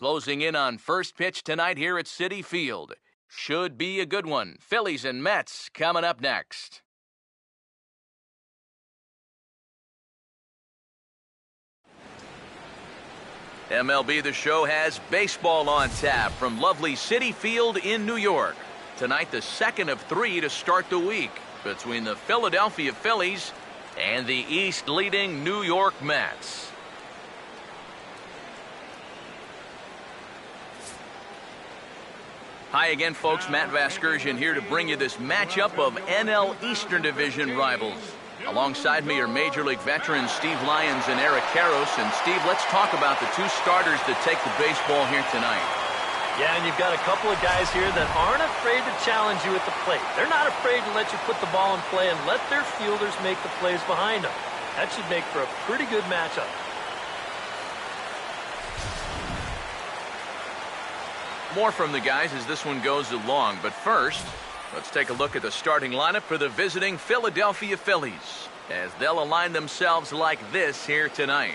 Closing in on first pitch tonight here at Citi Field. Should be a good one. Phillies and Mets coming up next. MLB The Show has baseball on tap from lovely Citi Field in New York. Tonight, the second of 3 to start the week between the Philadelphia Phillies and the East-leading New York Mets. Hi again, folks. Matt Vasgersian here to bring you this matchup of NL Eastern Division rivals. Alongside me are Major League veterans Steve Lyons and Eric Karros. And Steve, let's talk about the two starters that take the baseball here tonight. Yeah, and you've got a couple of guys here that aren't afraid to challenge you at the plate. They're not afraid to let you put the ball in play and let their fielders make the plays behind them. That should make for a pretty good matchup. More from the guys as this one goes along, but first, let's take a look at the starting lineup for the visiting Philadelphia Phillies as they'll align themselves like this here tonight.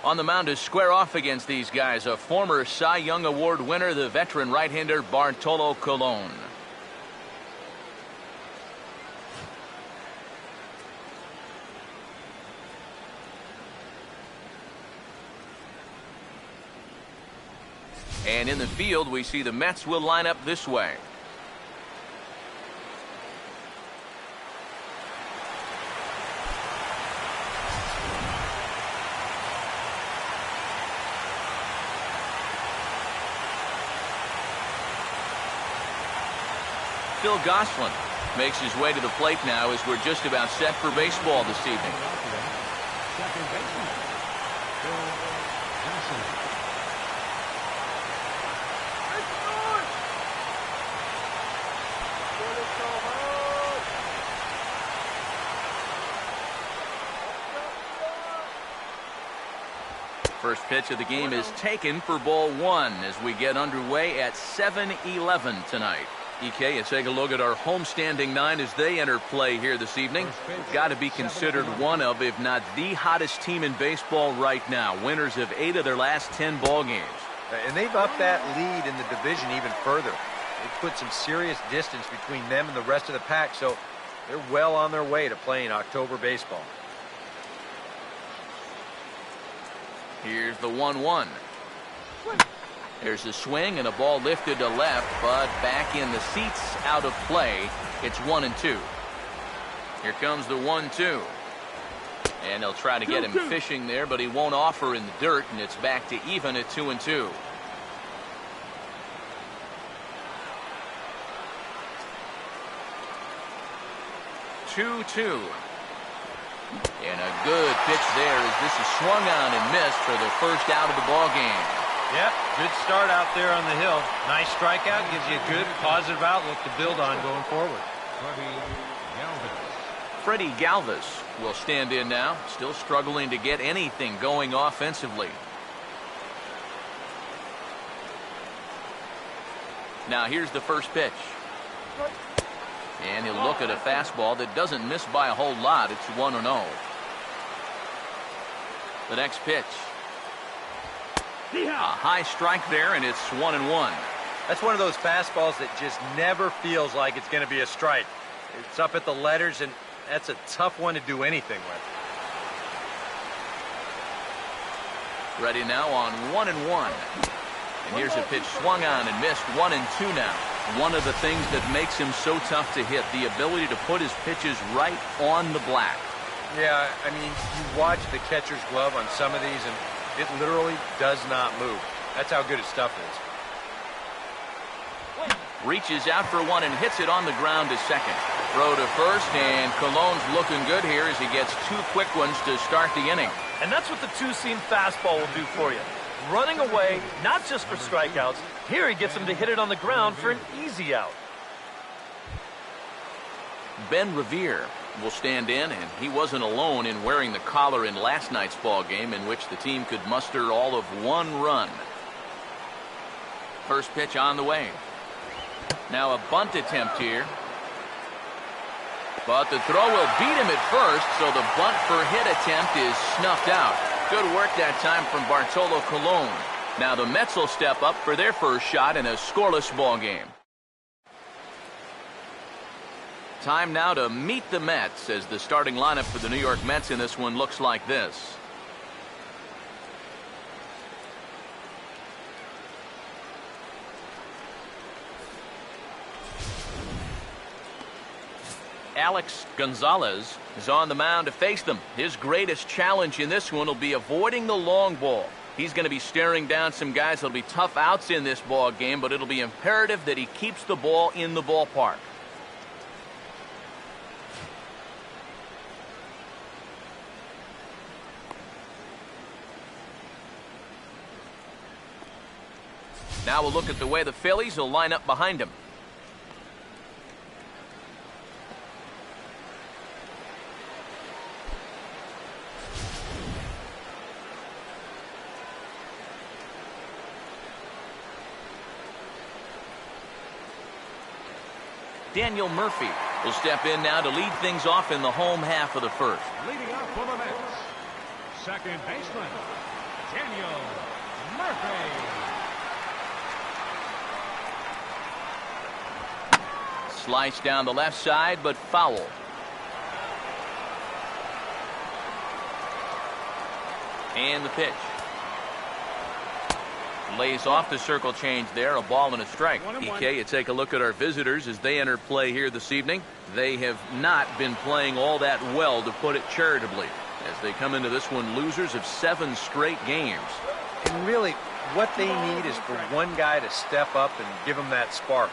On the mound to square off against these guys, a former Cy Young Award winner, the veteran right-hander Bartolo Colon. And in the field, we see the Mets will line up this way. Phil Gosselin makes his way to the plate now as we're just about set for baseball this evening. Second baseman, Phil Gosselin. First pitch of the game is taken for ball one as we get underway at 7-11 tonight. EK, you take a look at our homestanding 9 as they enter play here this evening. Got to be considered one of, if not the hottest team in baseball right now. Winners of 8 of their last 10 ball games. And they've upped that lead in the division even further. They've put some serious distance between them and the rest of the pack, so they're well on their way to playing October baseball. Here's the 1-1. There's a swing and a ball lifted to left, but back in the seats, out of play. It's 1-2. Here comes the 1-2. And they'll try to get him fishing there, but he won't offer in the dirt, and it's back to even at 2-2. And a good pitch there as this is swung on and missed for the first out of the ball game. Yep, good start out there on the hill. Nice strikeout, gives you a good positive outlook to build on going forward. Freddie Galvis will stand in now, still struggling to get anything going offensively. Now here's the first pitch. And he'll look at a fastball that doesn't miss by a whole lot. It's 1-0. The next pitch. A high strike there, and it's 1-1. That's one of those fastballs that just never feels like it's going to be a strike. It's up at the letters, and that's a tough one to do anything with. Ready now on 1-1. And here's a pitch swung on and missed. 1-2 now. One of the things that makes him so tough to hit, the ability to put his pitches right on the black. Yeah, I mean, you watch the catcher's glove on some of these, and it literally does not move. That's how good his stuff is. Reaches out for one and hits it on the ground to second. Throw to first, and Colon's looking good here as he gets 2 quick ones to start the inning. And that's what the two-seam fastball will do for you. Running away, not just for strikeouts. Here he gets him to hit it on the ground for an easy out. Ben Revere will stand in, and he wasn't alone in wearing the collar in last night's ball game in which the team could muster all of 1 run. First pitch on the way. Now a bunt attempt here. But the throw will beat him at first, so the bunt for hit attempt is snuffed out. Good work that time from Bartolo Colon. Now the Mets will step up for their first shot in a scoreless ball game. Time now to meet the Mets, as the starting lineup for the New York Mets in this one looks like this. Alex Gonzalez is on the mound to face them. His greatest challenge in this one will be avoiding the long ball. He's going to be staring down some guys that'll be tough outs in this ball game, but it'll be imperative that he keeps the ball in the ballpark. Now we'll look at the way the Phillies will line up behind him. Daniel Murphy will step in now to lead things off in the home half of the first. Leading up for the Mets, second baseman, Daniel Murphy. Slice down the left side, but foul. And the pitch. Lays off the circle change there, a ball and a strike. EK, you take a look at our visitors as they enter play here this evening. They have not been playing all that well, to put it charitably, as they come into this one losers of 7 straight games. And really, what they need is for one guy to step up and give them that spark.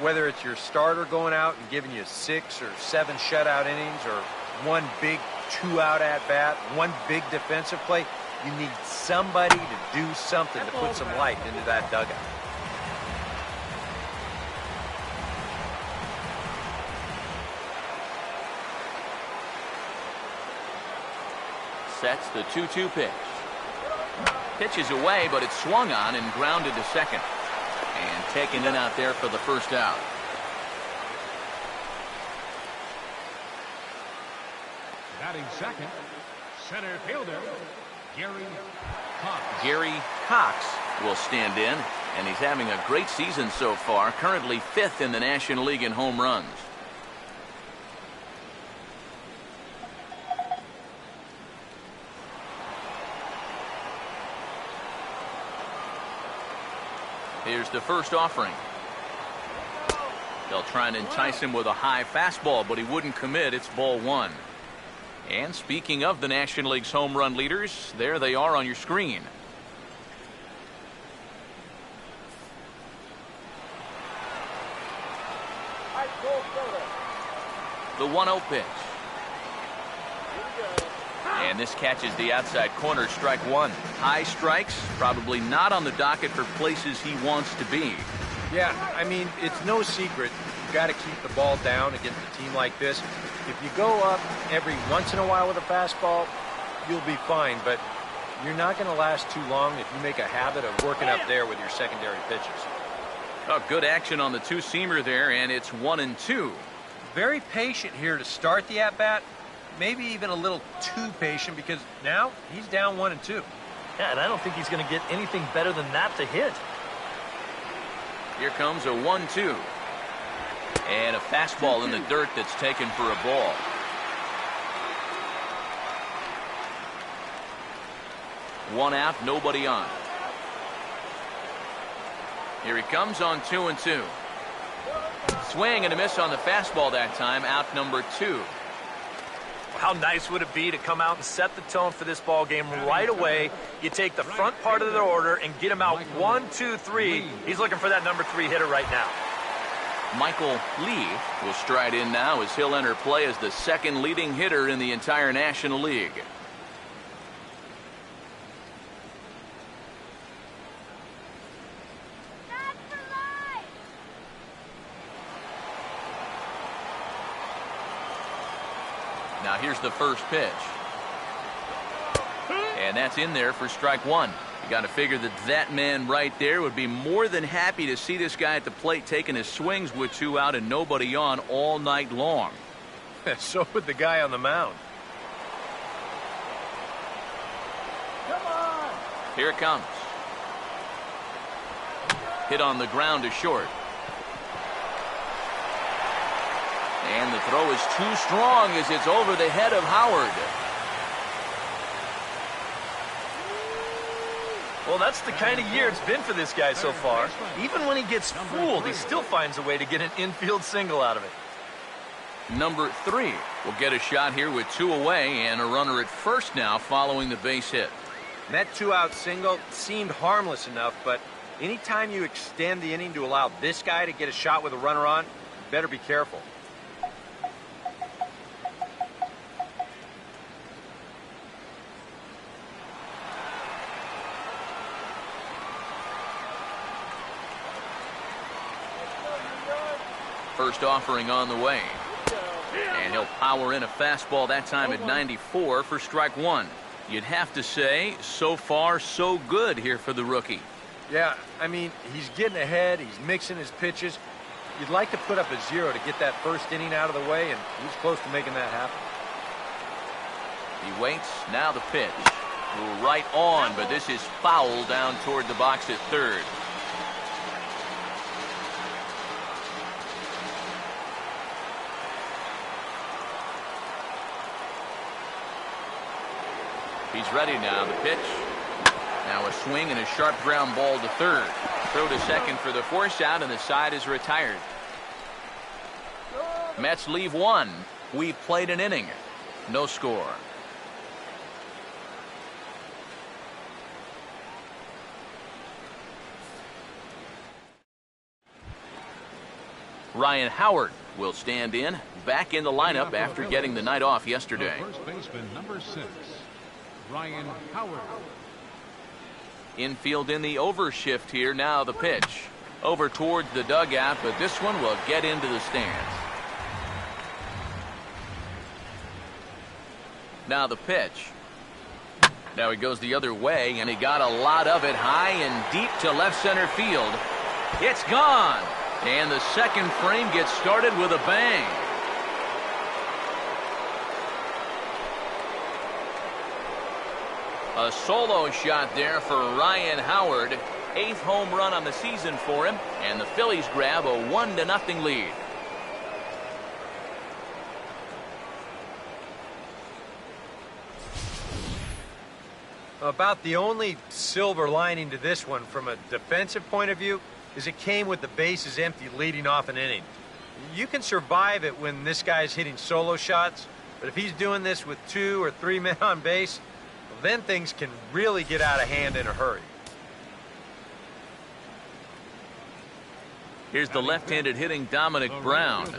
Whether it's your starter going out and giving you 6 or 7 shutout innings, or one big 2-out at-bat, one big defensive play, you need somebody to do something to put some life into that dugout. Sets the 2-2 pitch. Pitches away, but it's swung on and grounded to second. And taken in out there for the first out. Batting second, center fielder, Gary Cox. Gary Cox will stand in, and he's having a great season so far, currently 5th in the National League in home runs. Here's the first offering. They'll try and entice him with a high fastball, but he wouldn't commit. It's ball 1. And speaking of the National League's home run leaders, there they are on your screen. The 1-0 pitch. And this catches the outside corner, strike 1. High strikes, probably not on the docket for places he wants to be. Yeah, I mean, it's no secret. You've got to keep the ball down against a team like this. If you go up every once in a while with a fastball, you'll be fine, but you're not going to last too long if you make a habit of working up there with your secondary pitches. Oh, good action on the 2-seamer there, and it's 1-2. Very patient here to start the at-bat. Maybe even a little too patient, because now he's down 1-2. Yeah, and I don't think he's going to get anything better than that to hit. Here comes a 1-2. And a fastball in the dirt that's taken for a ball. One out, nobody on. Here he comes on 2-2. Swing and a miss on the fastball that time, out number 2. How nice would it be to come out and set the tone for this ball game right away? You take the front part of the order and get him out 1, 2, 3. He's looking for that number 3 hitter right now. Michael Lee will stride in now as he'll enter play as the second leading hitter in the entire National League. Now here's the first pitch. And that's in there for strike 1. You got to figure that that man right there would be more than happy to see this guy at the plate taking his swings with 2 out and nobody on all night long. So would the guy on the mound. Here it comes. Hit on the ground to short. And the throw is too strong as it's over the head of Howard. Well, that's the kind of year it's been for this guy so far. Even when he gets fooled, he still finds a way to get an infield single out of it. Number 3 will get a shot here with 2 away and a runner at first now following the base hit. And that 2-out single seemed harmless enough, but anytime you extend the inning to allow this guy to get a shot with a runner on, you better be careful. First offering on the way. And he'll power in a fastball that time at 94 for strike 1. You'd have to say, so far, so good here for the rookie. Yeah, I mean, he's getting ahead. He's mixing his pitches. You'd like to put up a 0 to get that first inning out of the way, and he's close to making that happen. He waits. Now the pitch. Right on, but this is foul down toward the box at third. He's ready now. The pitch. Now a swing and a sharp ground ball to third. Throw to second for the force out, and the side is retired. Mets leave 1. We played an inning. No score. Ryan Howard will stand in, back in the lineup after getting the night off yesterday. First baseman, number 6, Ryan Howard. Infield in the overshift here. Now the pitch. Over towards the dugout, but this one will get into the stands. Now the pitch. Now he goes the other way, and he got a lot of it high and deep to left center field. It's gone. And the second frame gets started with a bang. A solo shot there for Ryan Howard. 8th home run on the season for him, and the Phillies grab a 1-0 lead. About the only silver lining to this one from a defensive point of view is it came with the bases empty leading off an inning. You can survive it when this guy's hitting solo shots, but if he's doing this with 2 or 3 men on base, well, then things can really get out of hand in a hurry. Here's the left-handed hitting Dominic Brown.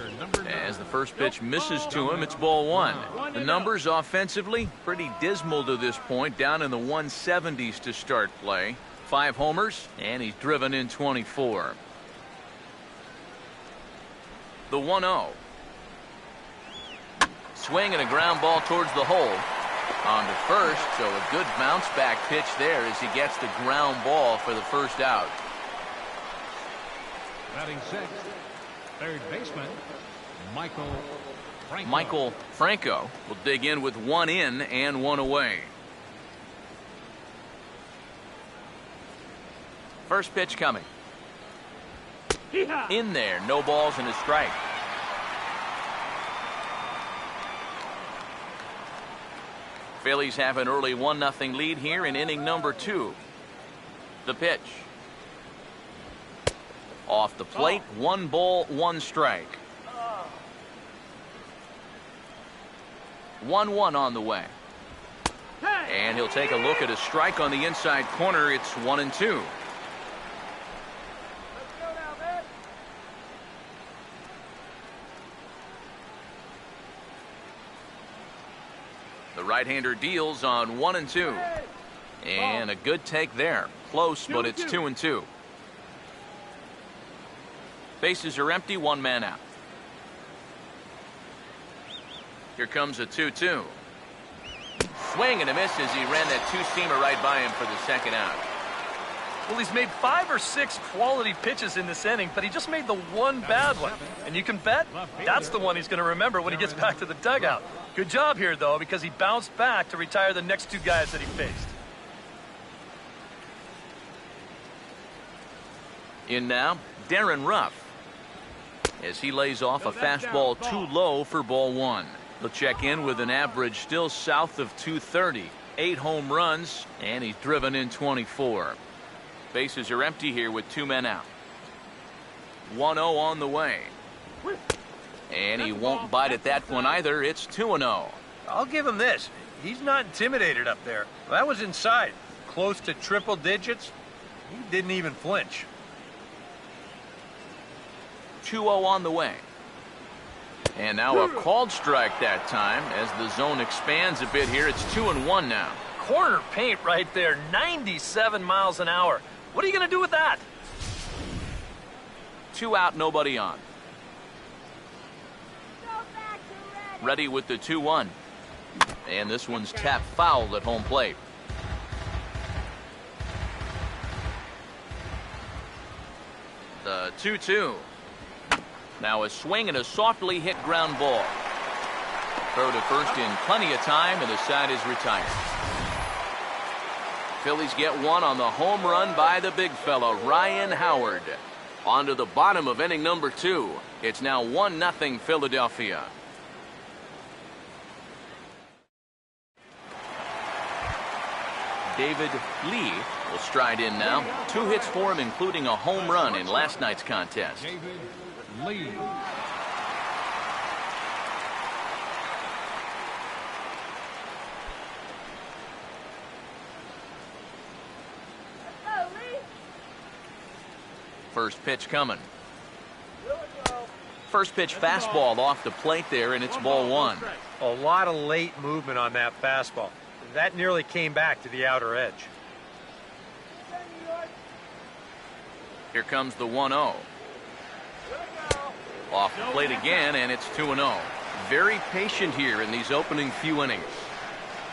As the first pitch misses to him, it's ball 1. The numbers offensively pretty dismal to this point, down in the 170s to start play. 5 homers, and he's driven in 24. The 1-0. Swing and a ground ball towards the hole. On to first, so a good bounce back pitch there as he gets the ground ball for the first out. Batting 6th, third baseman, Michael Franco will dig in with 1 in and 1 away. First pitch coming. In there, no balls and a strike. Phillies have an early 1-0 lead here in inning number 2. The pitch. Off the plate, 1 ball, 1 strike. 1-1 on the way. And he'll take a look at a strike on the inside corner. It's 1-2. The right-hander deals on 1-2. And a good take there. Close, but it's 2-2. Bases are empty, 1 man out. Here comes a 2-2. Swing and a miss as he ran that 2-seamer right by him for the second out. Well, he's made 5 or 6 quality pitches in this inning, but he just made the one bad one. And you can bet that's the one he's going to remember when he gets back to the dugout. Good job here, though, because he bounced back to retire the next 2 guys that he faced. In now, Darren Ruff, as he lays off a fastball too low for ball 1. He'll check in with an average still south of 230. 8 home runs, and he's driven in 24. Bases are empty here with 2 men out. 1-0 on the way. And he won't bite at that one either. It's 2-0. I'll give him this. He's not intimidated up there. That was inside. Close to triple digits. He didn't even flinch. 2-0 on the way. And now a called strike that time as the zone expands a bit here. It's 2-1 now. Corner paint right there, 97 miles an hour. What are you going to do with that? 2 out, nobody on. Ready with the 2-1. And this one's tapped foul at home plate. The 2-2. Now a swing and a softly hit ground ball. Throw to first in plenty of time, and the side is retired. Phillies get one on the home run by the big fella, Ryan Howard. On to the bottom of inning number 2. It's now 1-0 Philadelphia. David Lee will stride in now. 2 hits for him, including a home run in last night's contest. David Lee. First pitch coming. First pitch fastball off the plate there, and it's ball 1. A lot of late movement on that fastball. That nearly came back to the outer edge. Here comes the 1-0. Off the plate again, and it's 2-0. Very patient here in these opening few innings.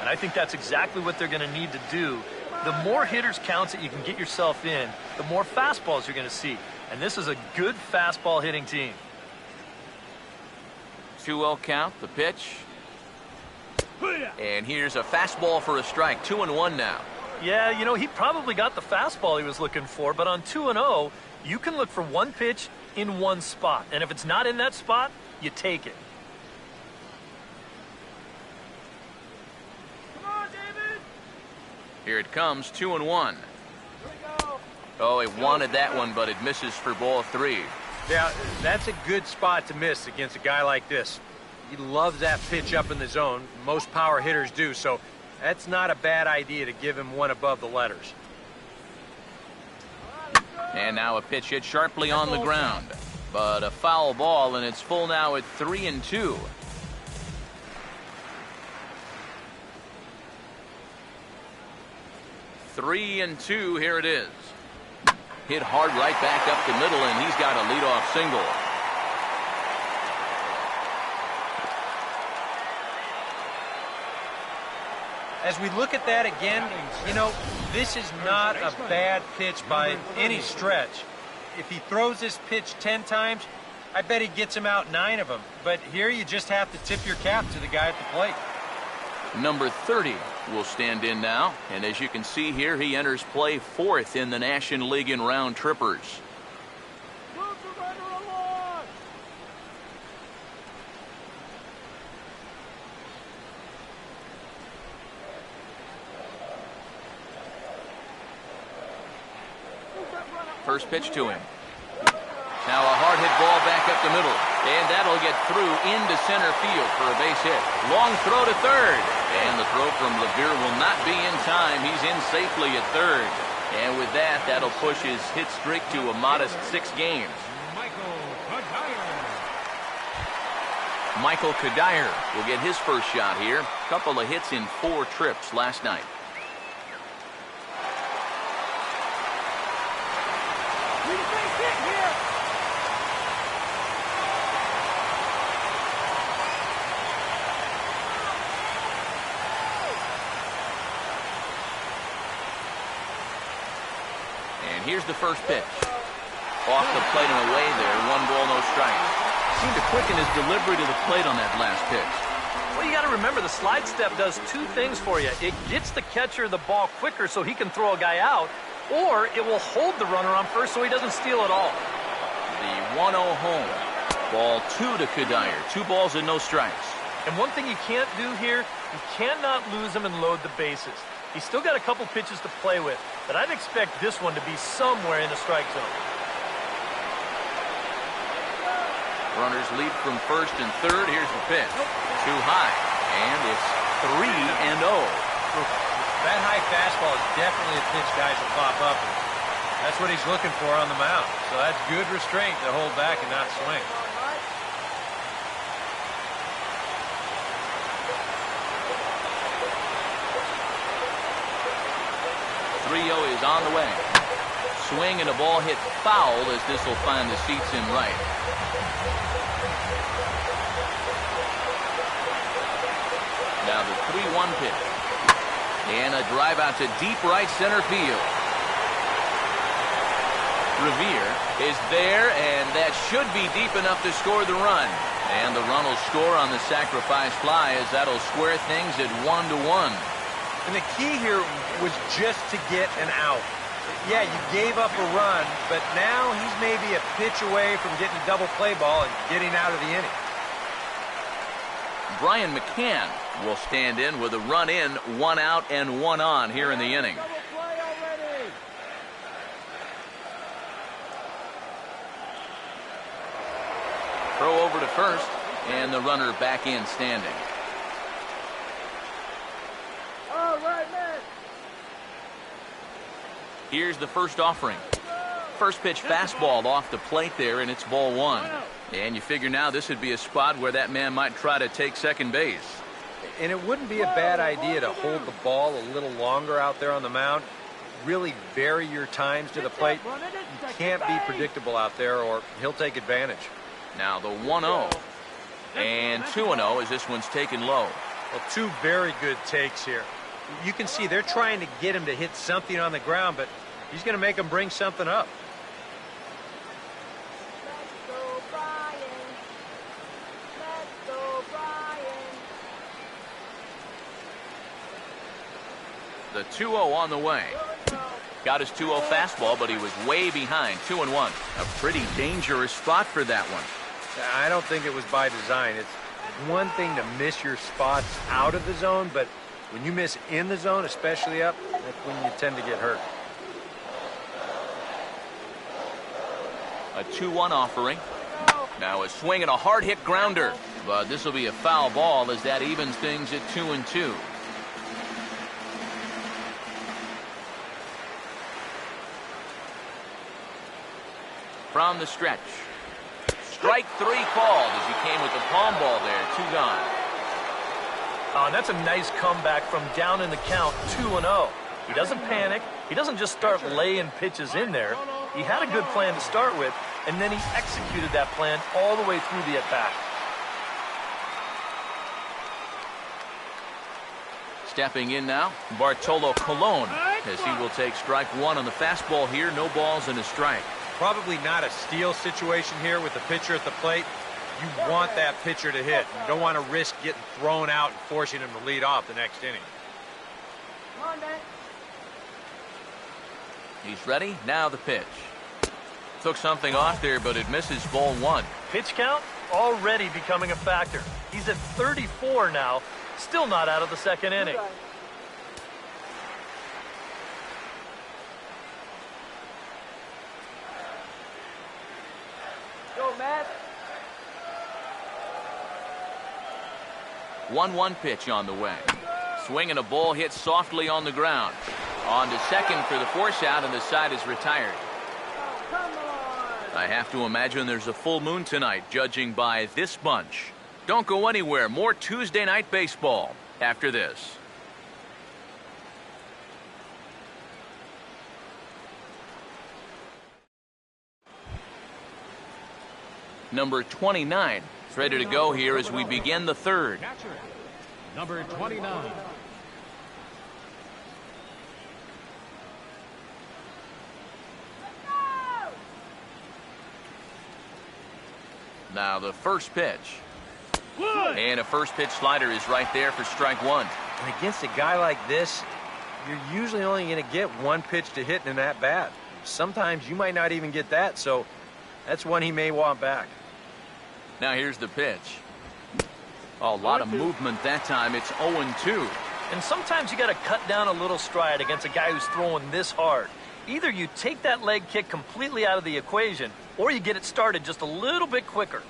And I think that's exactly what they're going to need to do. The more hitters counts that you can get yourself in, the more fastballs you're going to see. And this is a good fastball hitting team. 2-0 count, the pitch. And here's a fastball for a strike. 2-1 now. Yeah, you know, he probably got the fastball he was looking for, but on 2-0, you can look for one pitch in one spot. And if it's not in that spot, you take it. Come on, David. Here it comes, 2-1. Oh, he wanted that one, but it misses for ball 3. Yeah, that's a good spot to miss against a guy like this. He loves that pitch up in the zone. Most power hitters do, so that's not a bad idea to give him one above the letters. And now a pitch hit sharply on the ground. But a foul ball, and it's full now at 3-2. Three and two, here it is. Hit hard right back up the middle, and he's got a leadoff single. As we look at that again, you know, this is not a bad pitch by any stretch. If he throws this pitch 10 times, I bet he gets him out 9 of them. But here you just have to tip your cap to the guy at the plate. Number 30 will stand in now, and as you can see here, he enters play 4th in the National League in round trippers. First pitch to him. Now a hard hit ball back up the middle, and that'll get through into center field for a base hit. Long throw to third, and the throw from Levere will not be in time. He's in safely at third, and with that, that'll push his hit streak to a modest 6 games. Michael Kadire will get his first shot here. Couple of hits in 4 trips last night. here's the first pitch. Off the plate and away there. 1 ball, no strikes. Seemed to quicken his delivery to the plate on that last pitch. Well, you got to remember the slide step does 2 things for you. It gets the catcher the ball quicker so he can throw a guy out, or it will hold the runner on first so he doesn't steal at all. The 1-0 home. Ball 2 to Kadire. 2 balls and no strikes. And one thing you can't do here, you cannot lose him and load the bases. He's still got a couple pitches to play with, but I'd expect this one to be somewhere in the strike zone. Runners lead from first and third. Here's the pitch. Too high. And it's 3-0. That high fastball is definitely a pitch guys will pop up. And that's what he's looking for on the mound. So that's good restraint to hold back and not swing. 3-0 is on the way. Swing and a ball hit foul as this will find the seats in right. Now the 3-1 pitch. And a drive out to deep right center field. Revere is there, and that should be deep enough to score the run. And the run will score on the sacrifice fly as that'll square things at 1-1. And the key here was just to get an out. Yeah, you gave up a run, but now he's maybe a pitch away from getting a double play ball and getting out of the inning. Brian McCann will stand in with a run in, 1 out and 1 on here in the inning. Throw over to first, and the runner back in standing. Here's the first offering. First pitch fastball off the plate there, and it's ball 1. And you figure now this would be a spot where that man might try to take second base. And it wouldn't be a bad idea to hold the ball a little longer out there on the mound. Really vary your times to the plate. You can't be predictable out there or he'll take advantage. Now the 1-0 and 2-0 as this one's taken low. Well, 2 very good takes here. You can see they're trying to get him to hit something on the ground, but he's going to make him bring something up. The 2-0 on the way. Got his 2-0 fastball, but he was way behind. 2-1. A pretty dangerous spot for that one. I don't think it was by design. It's one thing to miss your spots out of the zone, but when you miss in the zone, especially up, that's when you tend to get hurt. A 2-1 offering. Now a swing and a hard hit grounder. But this will be a foul ball as that evens things at 2-2. From the stretch. Strike 3 called as he came with the palm ball there. 2 gone. And that's a nice comeback from down in the count, 2-0. He doesn't panic. He doesn't just start laying pitches in there. He had a good plan to start with, and then he executed that plan all the way through the at-bat. Stepping in now, Bartolo Colon, as he will take strike 1 on the fastball here. No balls and a strike. Probably not a steal situation here with the pitcher at the plate. You want that pitcher to hit. You don't want to risk getting thrown out and forcing him to lead off the next inning. He's ready. Now the pitch. Took something off there, but it misses. Ball 1. Pitch count already becoming a factor. He's at 34 now. Still not out of the second inning. Go, Matt. 1-1 pitch on the way. Swing and a ball hit softly on the ground. On to second for the force out, and the side is retired. I have to imagine there's a full moon tonight, judging by this bunch. Don't go anywhere. More Tuesday night baseball after this. Number 29 is ready to go here as we begin the third. Number 29. Now the first pitch. And a first pitch slider is right there for strike one. And against a guy like this, you're usually only going to get one pitch to hit in that bat. Sometimes you might not even get that, so that's one he may want back. Now here's the pitch. Oh, a lot of movement that time. It's 0-2. And sometimes you got to cut down a little stride against a guy who's throwing this hard. Either you take that leg kick completely out of the equation, or you get it started just a little bit quicker.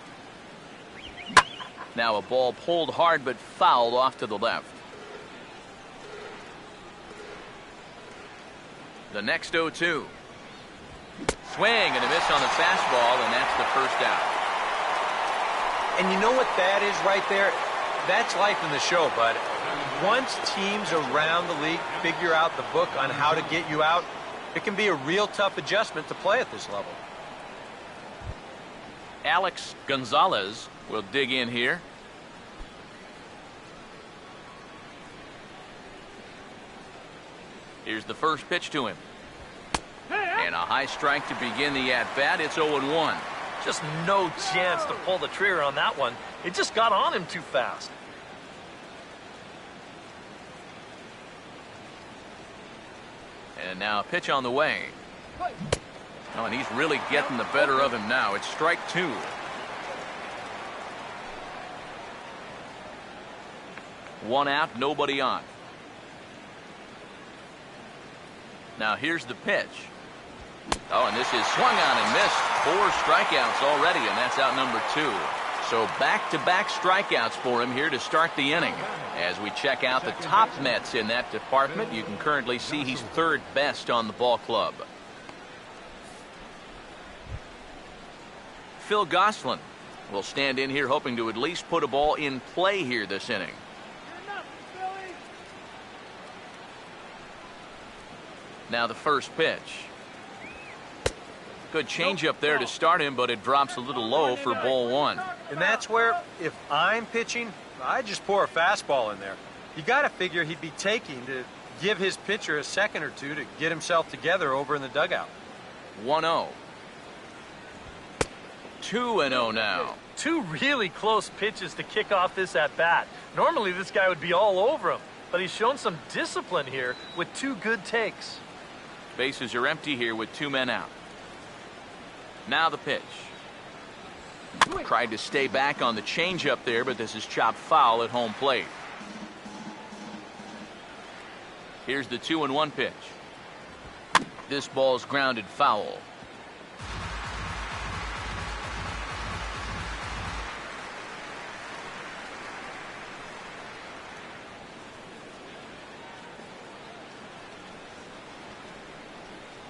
Now a ball pulled hard but fouled off to the left. The next 0-2. Swing and a miss on the fastball, and that's the first out. And you know what that is right there? That's life in the show, bud. Once teams around the league figure out the book on how to get you out, it can be a real tough adjustment to play at this level. Alex Gonzalez will dig in here. Here's the first pitch to him. And a high strike to begin the at-bat. It's 0-1. Just no chance to pull the trigger on that one. It just got on him too fast. And now a pitch on the way. Oh, and he's really getting the better of him now. It's strike two. One out, nobody on. Now here's the pitch. Oh, and this is swung on and missed. 4 strikeouts already, and that's out number 2. So back-to-back strikeouts for him here to start the inning. As we check out the top Mets in that department, you can currently see he's 3rd best on the ball club. Phil Gosselin will stand in here hoping to at least put a ball in play here this inning. Now the first pitch. Good changeup there to start him, but it drops a little low for ball 1. And that's where, if I'm pitching, I just pour a fastball in there. You got to figure he'd be taking to give his pitcher a second or two to get himself together over in the dugout. 1-0. 2-0 now. 2 really close pitches to kick off this at-bat. Normally this guy would be all over him, but he's shown some discipline here with 2 good takes. Bases are empty here with 2 men out. Now the pitch. Tried to stay back on the changeup there, but this is chopped foul at home plate. Here's the 2-1 pitch. This ball's grounded foul.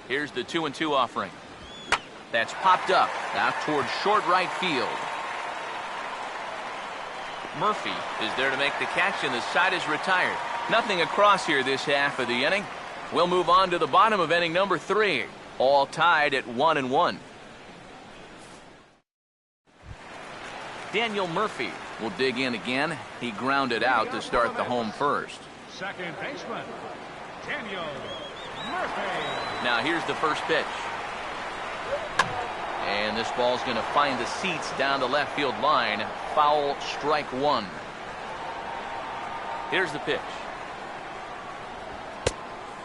Here's the 2-2 offering. That's popped up out towards short right field. Murphy is there to make the catch, and the side is retired. Nothing across here this half of the inning. We'll move on to the bottom of inning number 3. All tied at 1-1. Daniel Murphy will dig in again. He grounded out to start the home first. Second baseman, Daniel Murphy. Now here's the first pitch. And this ball's going to find the seats down the left field line. Foul, strike 1. Here's the pitch.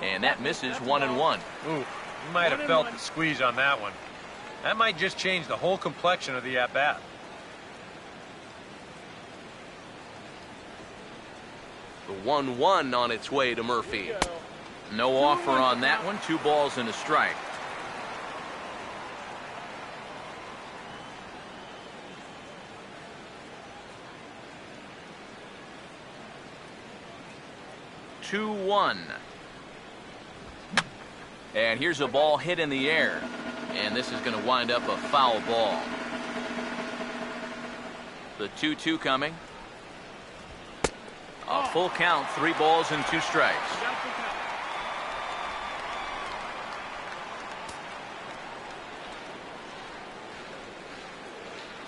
And that misses 1-1. Ooh, you might have felt the squeeze on that one. That might just change the whole complexion of the at-bat. The 1-1 on its way to Murphy. No offer on that one. 2 balls and a strike. And here's a ball hit in the air, and this is going to wind up a foul ball. The 2-2 coming. A full count, 3 balls and 2 strikes.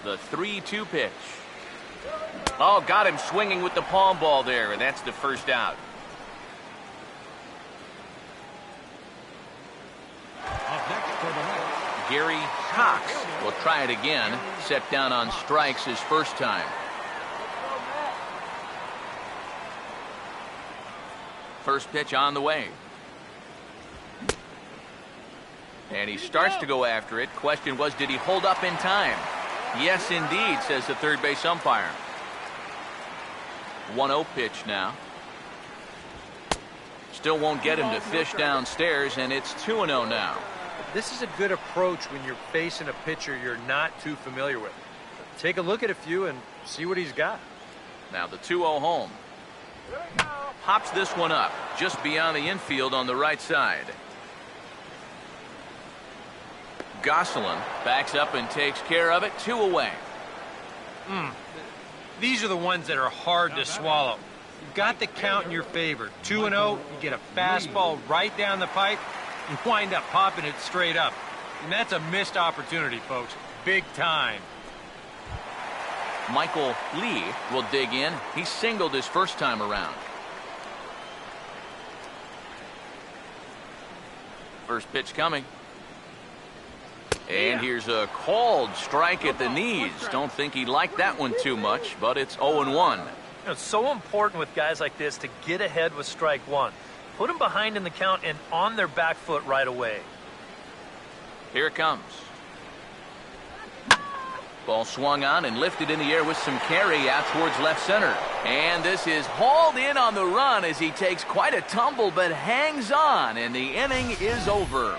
The 3-2 pitch. Oh, got him swinging with the palm ball there, and that's the first out. Up next for the Mets, Gary Cox will try it again. Set down on strikes his first time. First pitch on the way. And he starts to go after it. Question was, did he hold up in time? Yes, indeed, says the third base umpire. 1-0 pitch now. Still won't get him to fish downstairs, and it's 2-0 now. This is a good approach when you're facing a pitcher you're not too familiar with. Take a look at a few and see what he's got. Now the 2-0 home. Pops this one up just beyond the infield on the right side. Gosselin backs up and takes care of it. 2 away. These are the ones that are hard to swallow. You've got the count in your favor. 2-0, you get a fastball right down the pipe, you wind up popping it straight up. And that's a missed opportunity, folks. Big time. Michael Lee will dig in. He singled his first time around. First pitch coming. And here's a called strike at the knees. Don't think he liked that one too much, but it's 0-1. It's so important with guys like this to get ahead with strike one. Put them behind in the count and on their back foot right away. Here it comes. Ball swung on and lifted in the air with some carry out towards left center. And this is hauled in on the run as he takes quite a tumble but hangs on, and the inning is over.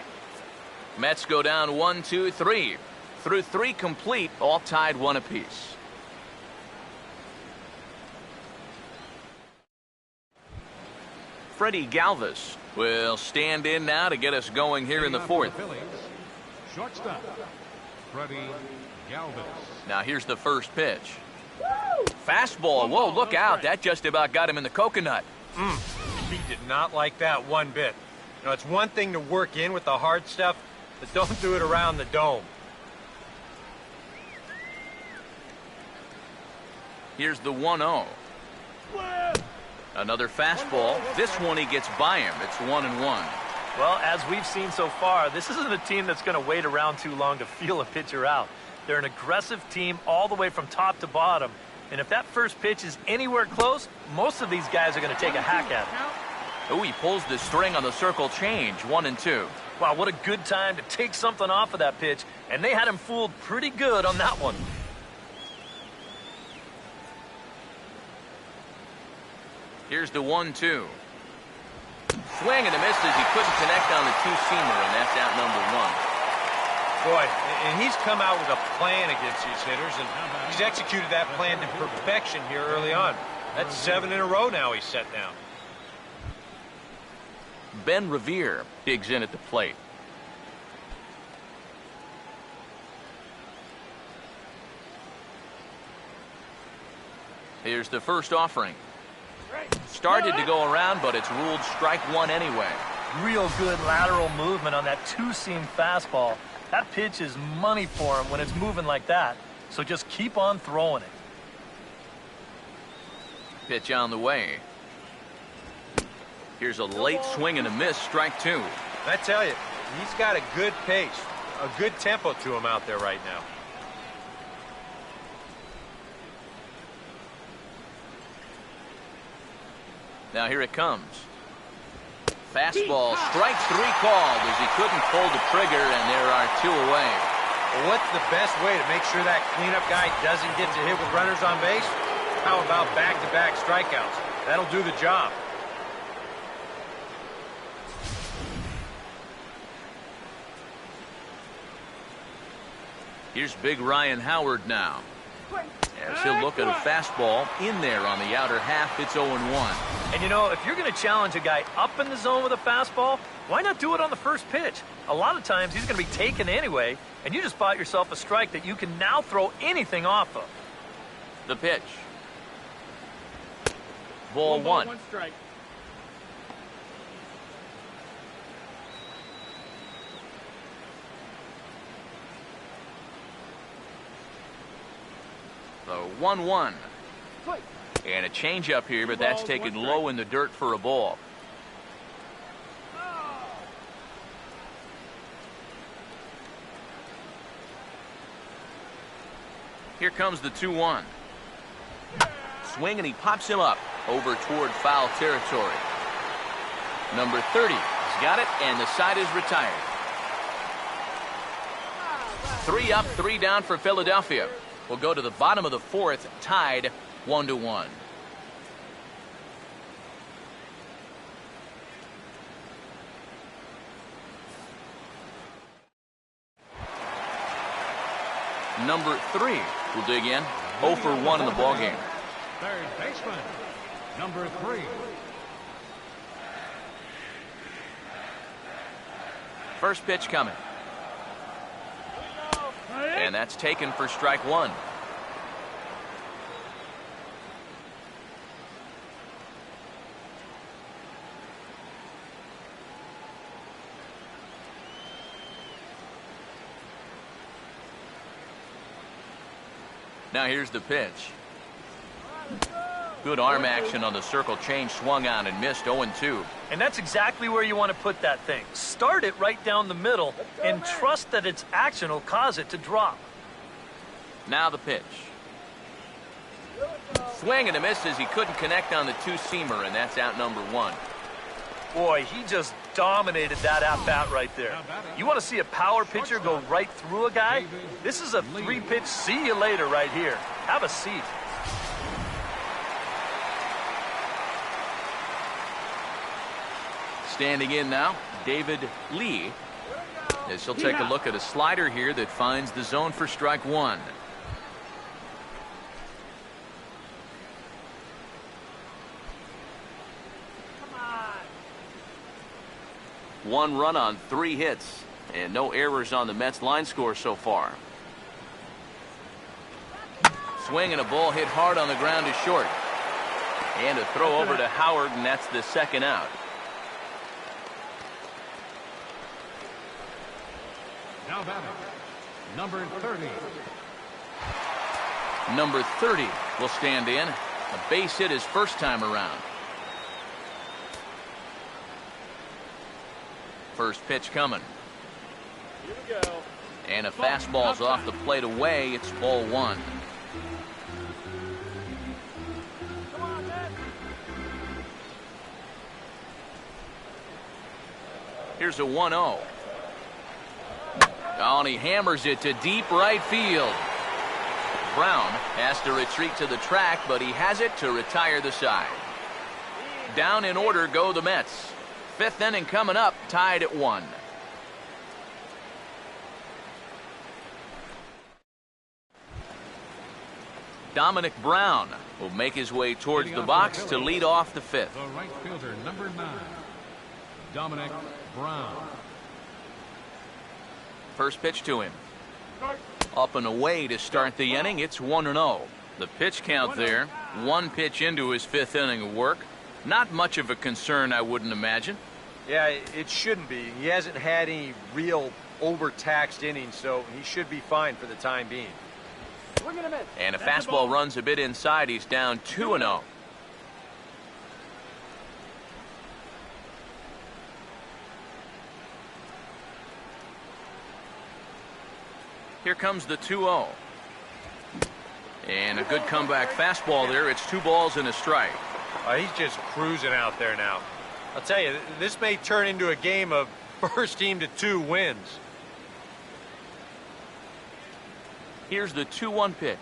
Mets go down 1-2-3. Through 3 complete, all tied 1 apiece. Freddie Galvis will stand in now to get us going here in the 4th. Phillies, shortstop, Freddie Galvis. Now here's the first pitch. Fastball. Whoa, look out. That just about got him in the coconut. He did not like that one bit. You know, it's one thing to work in with the hard stuff, but don't do it around the dome. Here's the 1-0. Another fastball. This one he gets by him. It's 1-1. Well, as we've seen so far, this isn't a team that's going to wait around too long to feel a pitcher out. They're an aggressive team all the way from top to bottom. And if that first pitch is anywhere close, most of these guys are going to take a hack at it. Oh, he pulls the string on the circle change. 1-2. Wow, what a good time to take something off of that pitch. And they had him fooled pretty good on that one. Here's the 1-2. Swing and a miss as he couldn't connect on the two-seamer, and that's out number 1. Boy, and he's come out with a plan against these hitters, and he's executed that plan to perfection here early on. That's 7 in a row now he's set down. Ben Revere digs in at the plate. Here's the first offering. Started to go around, but it's ruled strike 1 anyway. Real good lateral movement on that two-seam fastball. That pitch is money for him when it's moving like that. So just keep on throwing it. Pitch on the way. Here's a late swing and a miss, strike 2. I tell you, he's got a good pace, a good tempo to him out there right now. Now here it comes. Fastball, strike 3 called as he couldn't pull the trigger, and there are 2 away. Well, what's the best way to make sure that cleanup guy doesn't get to hit with runners on base? How about back-to-back strikeouts? That'll do the job. Here's big Ryan Howard now. As he'll look at a fastball in there on the outer half, it's 0-1. And you know, if you're going to challenge a guy up in the zone with a fastball, why not do it on the first pitch? A lot of times he's going to be taken anyway, and you just bought yourself a strike that you can now throw anything off of. The pitch. Ball 1. 1 strike. The 1-1. And a changeup here, but that's taken low in the dirt for a ball. Here comes the 2-1. Swing, and he pops him up over toward foul territory. Number 30 has got it, and the side is retired. 3 up, 3 down for Philadelphia. We'll go to the bottom of the 4th, tied 1-1. Number 3 will dig in. 0 for 1 in the ballgame. Third baseman, number 3. First pitch coming. And that's taken for strike 1. Now here's the pitch. Good arm action on the circle change, swung on and missed. 0-2. And that's exactly where you want to put that thing. Start it right down the middle and trust that its action will cause it to drop. Now the pitch. Swing and a miss as he couldn't connect on the 2-seamer, and that's out number 1. Boy, he just dominated that at-bat right there. You want to see a power pitcher go right through a guy? This is a 3-pitch see you later right here. Have a seat. Standing in now, David Lee, as he'll take a look at a slider here that finds the zone for strike 1. One run on 3 hits, and no errors on the Mets line score so far. Swing and a ball hit hard on the ground is short. And a throw over to Howard, and that's the second out. Now batting, number 30. Number 30 will stand in. A base hit his first time around. First pitch coming. Here we go. And a fastball's off the plate away. It's ball 1. Come on, man. Here's a 1-0. Oh, and he hammers it to deep right field. Brown has to retreat to the track, but he has it to retire the side. Down in order go the Mets. 5th inning coming up, tied at 1. Dominic Brown will make his way towards the box to lead off the 5th. The right fielder, number 9, Dominic Brown. First pitch to him. Up and away to start the inning. It's 1-0. The pitch count there. 1 pitch into his 5th inning of work. Not much of a concern, I wouldn't imagine. Yeah, it shouldn't be. He hasn't had any real overtaxed innings, so he should be fine for the time being. Swing and a miss. And a fastball runs a bit inside. He's down 2-0. Here comes the 2-0. And a good comeback fastball there. It's 2 balls and a strike. He's just cruising out there now. I'll tell you, this may turn into a game of first team to 2 wins. Here's the 2-1 pitch.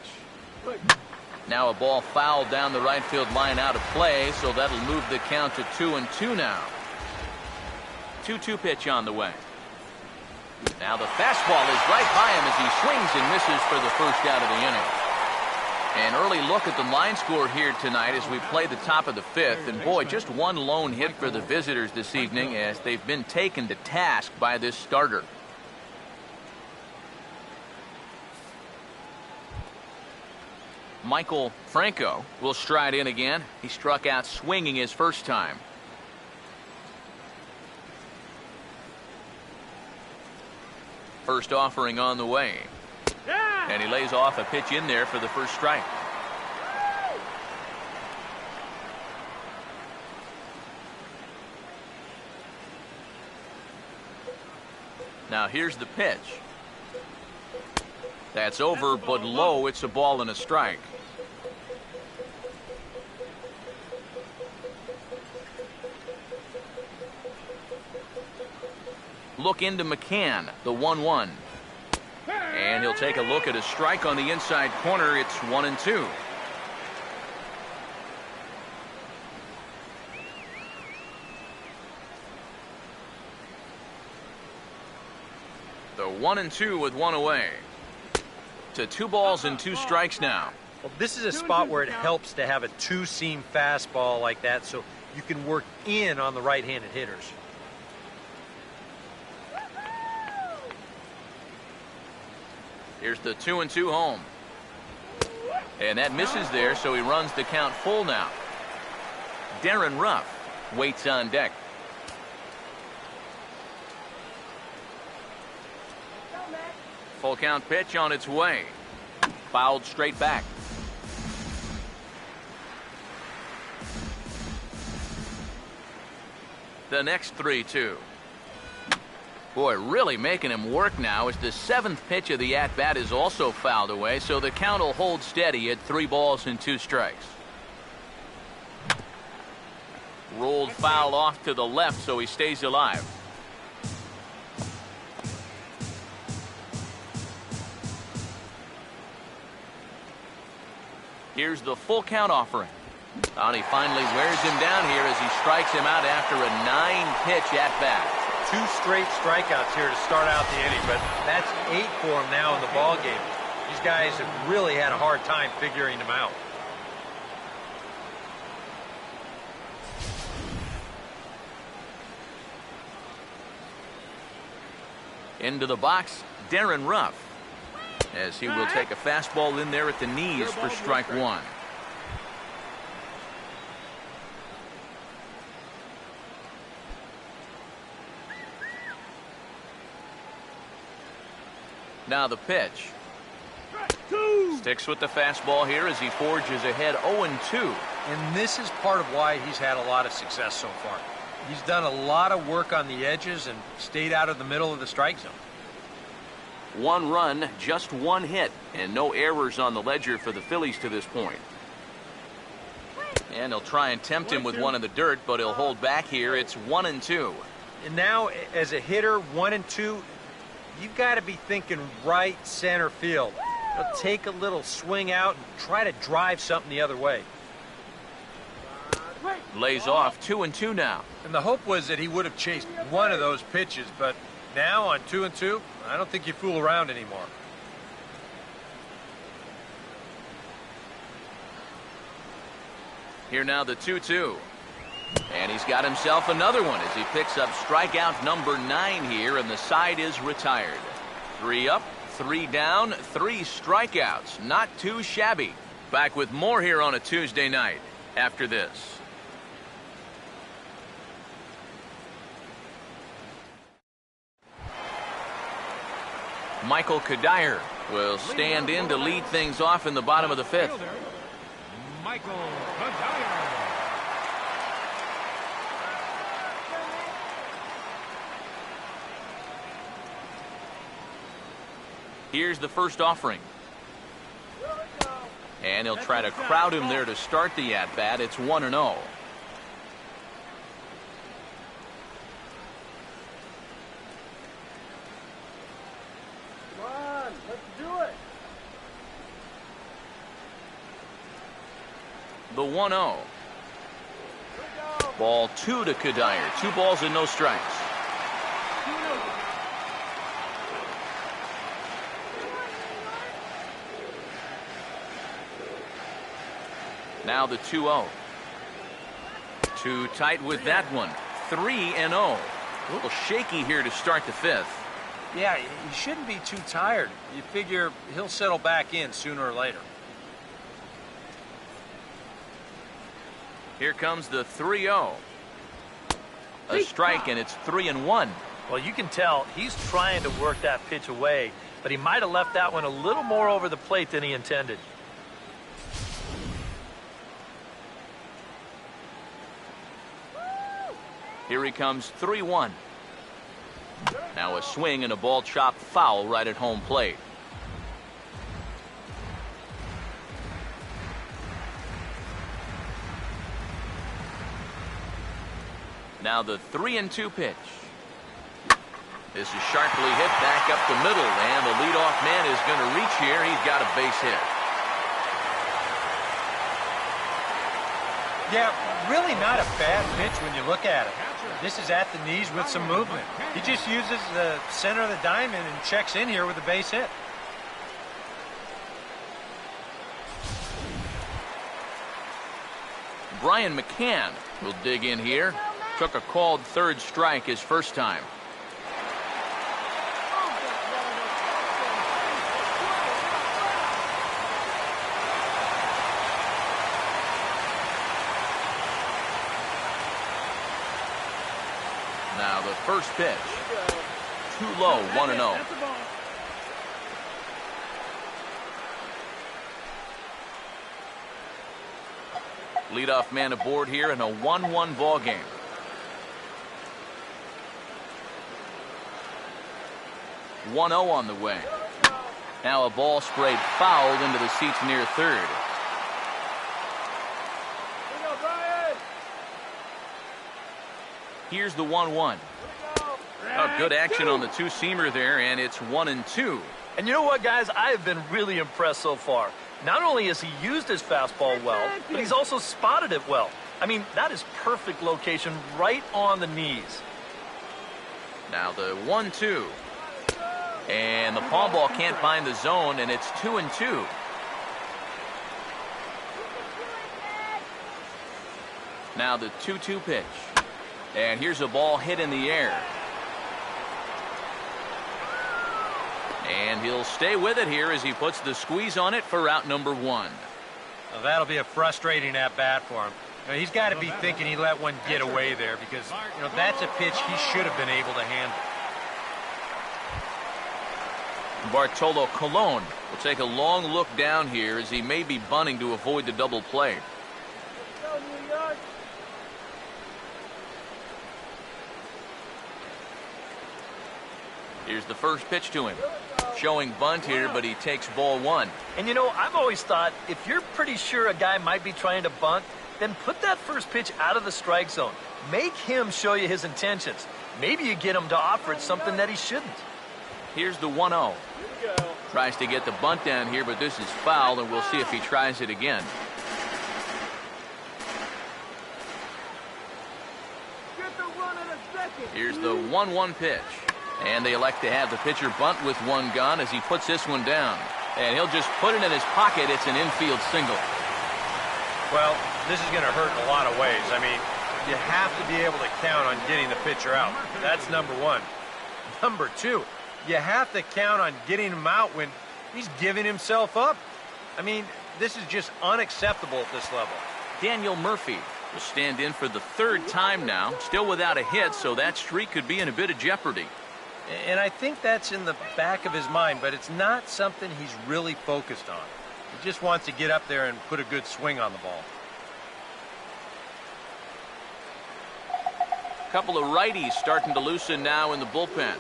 Now a ball fouled down the right field line out of play, so that'll move the count to 2-2 now. 2-2 pitch on the way. Now the fastball is right by him as he swings and misses for the first out of the inning. An early look at the line score here tonight as we play the top of the 5th. And boy, just 1 lone hit for the visitors this evening as they've been taken to task by this starter. Michael Franco will stride in again. He struck out swinging his first time. First offering on the way. And he lays off a pitch in there for the first strike. Now here's the pitch. That's over, but low. It's a ball and a strike. Look into McCann, the 1-1. And he'll take a look at a strike on the inside corner. It's 1-2. The 1-2 with one away. To 2 balls and 2 strikes now. Well, this is a spot where it helps to have a two-seam fastball like that so you can work in on the right-handed hitters. Here's the 2-2 home. And that misses there, so he runs the count full now. Darren Ruff waits on deck. Full count pitch on its way. Fouled straight back. The next 3-2. Boy, really making him work now as the 7th pitch of the at-bat is also fouled away, so the count will hold steady at 3 balls and 2 strikes. Rolled foul off to the left, so he stays alive. Here's the full count offering. And he finally wears him down here as he strikes him out after a 9-pitch at-bat. 2 straight strikeouts here to start out the inning, but that's 8 for him now in the ball game. These guys have really had a hard time figuring him out. Into the box, Darren Ruff, as he will take a fastball in there at the knees for strike 1. Now the pitch. Sticks with the fastball here as he forges ahead 0-2. And this is part of why he's had a lot of success so far. He's done a lot of work on the edges and stayed out of the middle of the strike zone. 1 run, just 1 hit, and no errors on the ledger for the Phillies to this point. And he'll try and tempt him with one in the dirt, but he'll hold back here. It's 1-2. And now, as a hitter, 1-2, you've got to be thinking right center field. He'll take a little swing out and try to drive something the other way. Lays off 2-2 now. And the hope was that he would have chased one of those pitches, but now on 2-2, I don't think you fool around anymore. Here now the 2-2. And he's got himself another one as he picks up strikeout number 9 here, and the side is retired. 3 up, 3 down, 3 strikeouts. Not too shabby. Back with more here on a Tuesday night after this. Michael Kadire will stand in to lead things off in the bottom of the 5th. Michael Kadire. Here's the first offering. And he'll try to crowd him there to start the at-bat. It's 1-0. Come on, let's do it. The 1-0. Ball 2 to Kadire. 2 balls and no strikes. Now the 2-0. Too tight with that one. 3-0. A little shaky here to start the 5th. Yeah, he shouldn't be too tired. You figure he'll settle back in sooner or later. Here comes the 3-0. A strike, and it's 3-1. Well, you can tell he's trying to work that pitch away, but he might have left that one a little more over the plate than he intended. Here he comes, 3-1. Now a swing and a ball chopped foul right at home plate. Now the 3-2 pitch. This is sharply hit back up the middle, and the leadoff man is going to reach here. He's got a base hit. Yeah, really not a bad pitch when you look at it. This is at the knees with some movement. He just uses the center of the diamond and checks in here with a base hit. Brian McCann will dig in here. Took a called third strike his first time. Now the first pitch. Too low, 1-0. Leadoff man aboard here in a 1-1 ball game. One 0 on the way. Now a ball sprayed fouled into the seats near third. Here's the 1-1. Oh, good action on the two-seamer there, and it's 1-2. And you know what, guys? I have been really impressed so far. Not only has he used his fastball well, but he's also spotted it well. I mean, that is perfect location right on the knees. Now the 1-2. And the palm ball can't find the zone, and it's 2-2. Now the 2-2 pitch. And here's a ball hit in the air. And he'll stay with it here as he puts the squeeze on it for out number 1. Well, that'll be a frustrating at-bat for him. He's got to be thinking he let one get away there because, that's a pitch he should have been able to handle. Bartolo Colon will take a long look down here as he may be bunting to avoid the double play. Here's the first pitch to him. Showing bunt here, but he takes ball 1. And I've always thought if you're pretty sure a guy might be trying to bunt, then put that first pitch out of the strike zone. Make him show you his intentions. Maybe you get him to offer it something that he shouldn't. Here's the 1-0. Tries to get the bunt down here, but this is foul, and we'll see if he tries it again. Here's the 1-1 pitch. And they elect to have the pitcher bunt with one gone as he puts this one down. And he'll just put it in his pocket. It's an infield single. Well, this is going to hurt in a lot of ways. I mean, you have to be able to count on getting the pitcher out. That's number 1. Number 2, you have to count on getting him out when he's giving himself up. I mean, this is just unacceptable at this level. Daniel Murphy will stand in for the 3rd time now. Still without a hit, so that streak could be in a bit of jeopardy. And I think that's in the back of his mind, but it's not something he's really focused on. He just wants to get up there and put a good swing on the ball. A couple of righties starting to loosen now in the bullpen.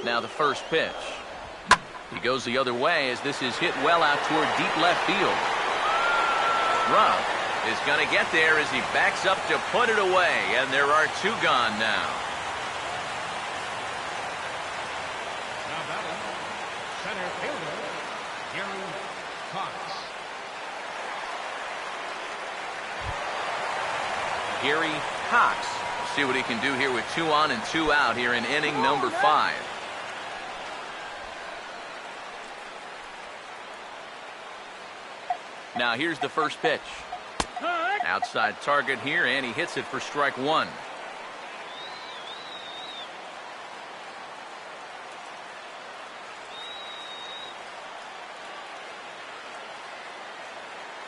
Now the first pitch. He goes the other way as this is hit well out toward deep left field. Ruff is going to get there as he backs up to put it away, and there are 2 gone now. Now batting, center fielder, Gary Cox. Gary Cox. We'll see what he can do here with 2 on and 2 out here in inning number 5. Now here's the first pitch. Outside target here, and he hits it for strike 1.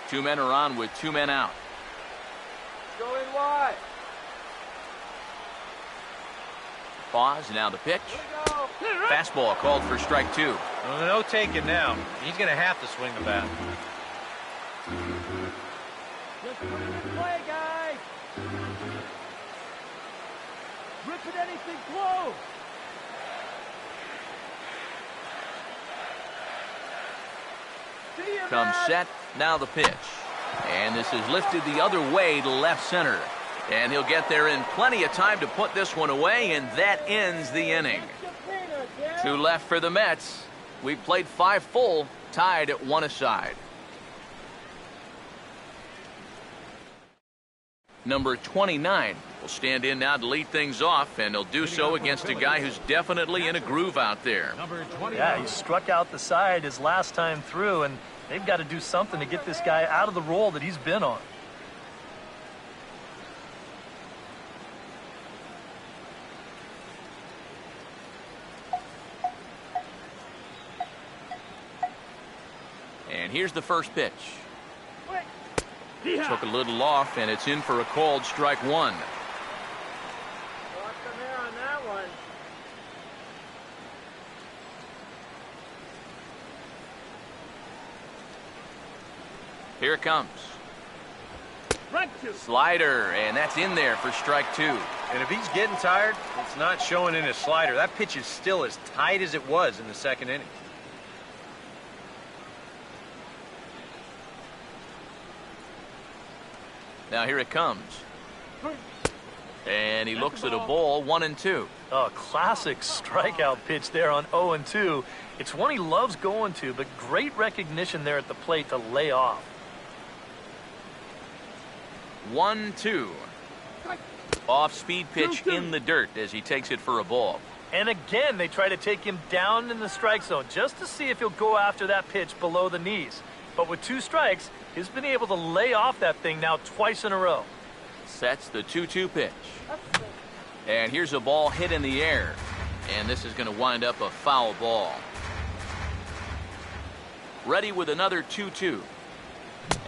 Two men are on with 2 men out. Going wide. Pause, now the pitch. Fastball called for strike 2. Well, no taking now. He's going to have to swing the bat. Just put it in play, guys. Rip it anything close. See you, Comes man. set, now the pitch. And this is lifted the other way to left center. And he'll get there in plenty of time to put this one away, and that ends the inning. 2 left for the Mets. We've played 5 full, tied at 1 aside. Number 29 will stand in now to lead things off, and he'll do so against a guy who's definitely in a groove out there. Yeah, he struck out the side his last time through, and they've got to do something to get this guy out of the role that he's been on. And here's the first pitch. Took a little off, and it's in for a called strike 1. Lost some air on that one. Here it comes. Slider, and that's in there for strike 2. And if he's getting tired, it's not showing in his slider. That pitch is still as tight as it was in the second inning. Now here it comes. And he looks at a ball, 1-2. Oh, classic strikeout pitch there on 0-2. It's one he loves going to, but great recognition there at the plate to lay off. 1-2. Off-speed pitch in the dirt as he takes it for a ball. And again, they try to take him down in the strike zone just to see if he'll go after that pitch below the knees. But with 2 strikes, he's been able to lay off that thing now twice in a row. Sets the 2-2 pitch. And here's a ball hit in the air. And this is going to wind up a foul ball. Ready with another 2-2.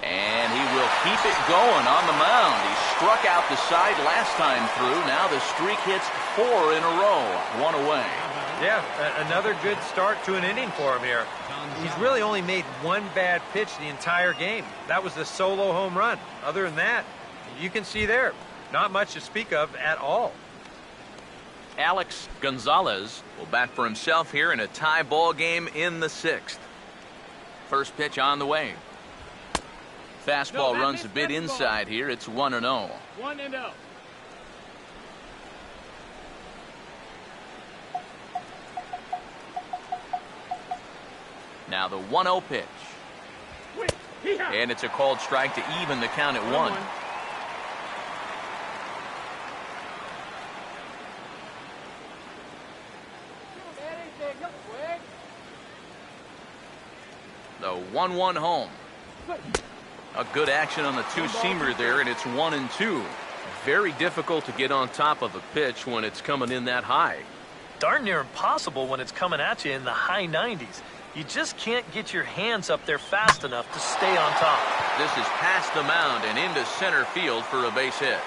And he will keep it going on the mound. He struck out the side last time through. Now the streak hits 4 in a row. 1 away. Yeah, another good start to an inning for him here. He's really only made 1 bad pitch the entire game. That was the solo home run. Other than that, you can see there, not much to speak of at all. Alex Gonzalez will bat for himself here in a tie ball game in the 6th. First pitch on the way. Fastball runs a bit inside here. It's 1-0. 1-0. Now the 1-0 pitch. And it's a called strike to even the count at 1. The 1-1 home. A good action on the 2-seamer there, and it's 1-2. Very difficult to get on top of a pitch when it's coming in that high. Darn near impossible when it's coming at you in the high 90s. You just can't get your hands up there fast enough to stay on top. This is past the mound and into center field for a base hit.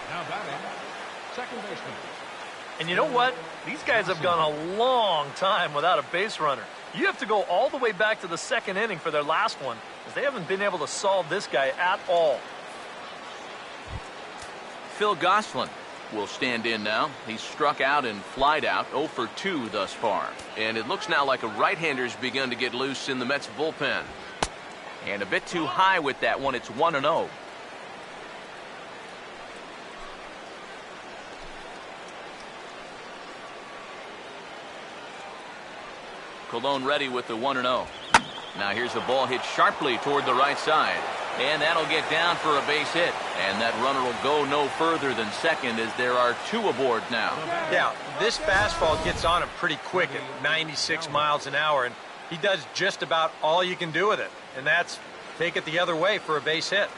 Now batting, second baseman. And you know what? These guys have gone a long time without a base runner. You have to go all the way back to the second inning for their last one, because they haven't been able to solve this guy at all. Phil Gosselin will stand in now. He's struck out and flied out, 0 for 2 thus far. And it looks now like a right-hander's begun to get loose in the Mets bullpen. And a bit too high with that one. It's 1-0. Colon ready with the 1-0. Now here's a ball hit sharply toward the right side. And that'll get down for a base hit. And that runner will go no further than second as there are 2 aboard now. Yeah, this fastball gets on him pretty quick at 96 miles an hour, and he does just about all you can do with it. And that's take it the other way for a base hit.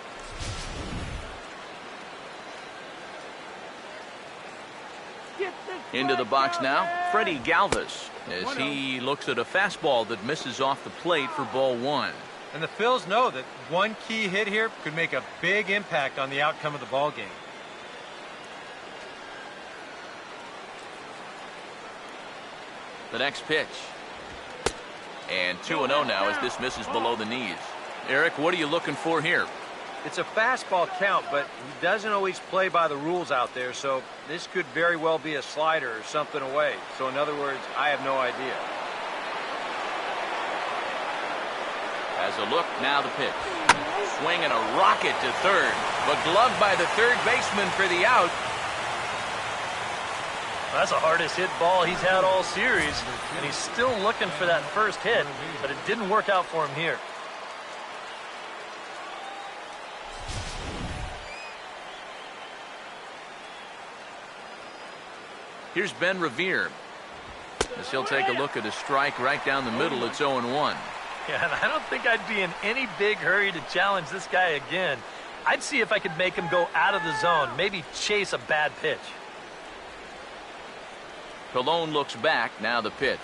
Into the box now, Freddie Galvis, as he looks at a fastball that misses off the plate for ball 1. And the Phils know that one key hit here could make a big impact on the outcome of the ball game. The next pitch. And 2-0 now as this misses below the knees. Eric, what are you looking for here? It's a fastball count, but he doesn't always play by the rules out there, so this could very well be a slider or something away. So in other words, I have no idea. As a look, now the pitch. Swing and a rocket to third, but gloved by the third baseman for the out. That's the hardest hit ball he's had all series, and he's still looking for that first hit, but it didn't work out for him here. Here's Ben Revere, as he'll take a look at a strike right down the middle. It's 0-1. Yeah, and I don't think I'd be in any big hurry to challenge this guy again. I'd see if I could make him go out of the zone, maybe chase a bad pitch. Colon looks back, now the pitch.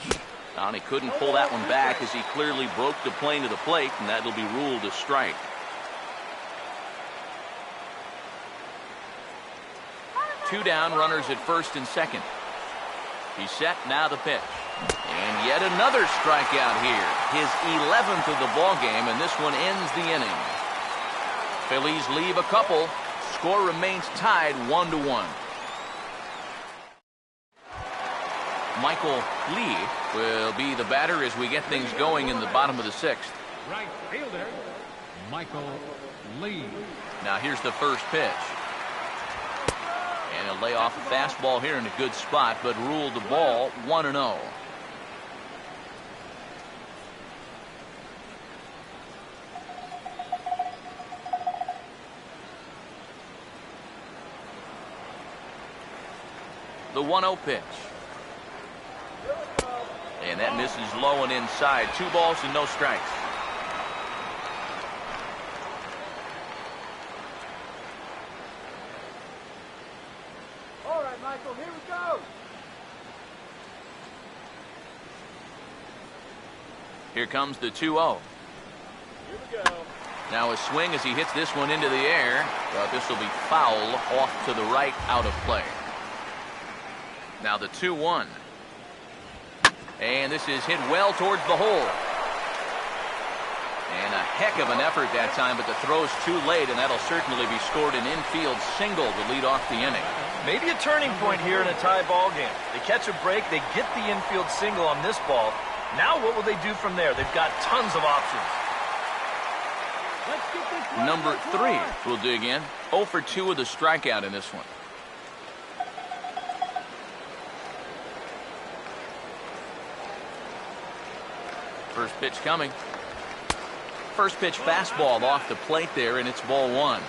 And he couldn't pull that one back as he clearly broke the plane to the plate, and that'll be ruled a strike. Two down, runners at first and second. He's set, now the pitch. And yet another strikeout here. His 11th of the ball game, and this one ends the inning. Phillies leave a couple. Score remains tied 1-1. Michael Lee will be the batter as we get things going in the bottom of the sixth. Right fielder, Michael Lee. Now here's the first pitch. And he'll lay off a fastball here in a good spot, but ruled the ball 1-0. The 1-0 pitch. And that misses low and inside. 2 balls and no strikes. All right, Michael, here we go. Here comes the 2-0. Here we go. Now a swing as he hits this one into the air, but this will be foul off to the right, out of play. Now the 2-1. And this is hit well towards the hole. And a heck of an effort that time, but the throw's too late, and that'll certainly be scored an infield single to lead off the inning. Maybe a turning point here in a tie ball game. They catch a break, they get the infield single on this ball. Now what will they do from there? They've got tons of options. Let's get this one. Number 3 will dig in. 0 for 2 with a strikeout in this one. First pitch coming. First pitch fastball off the plate there, and it's ball 1.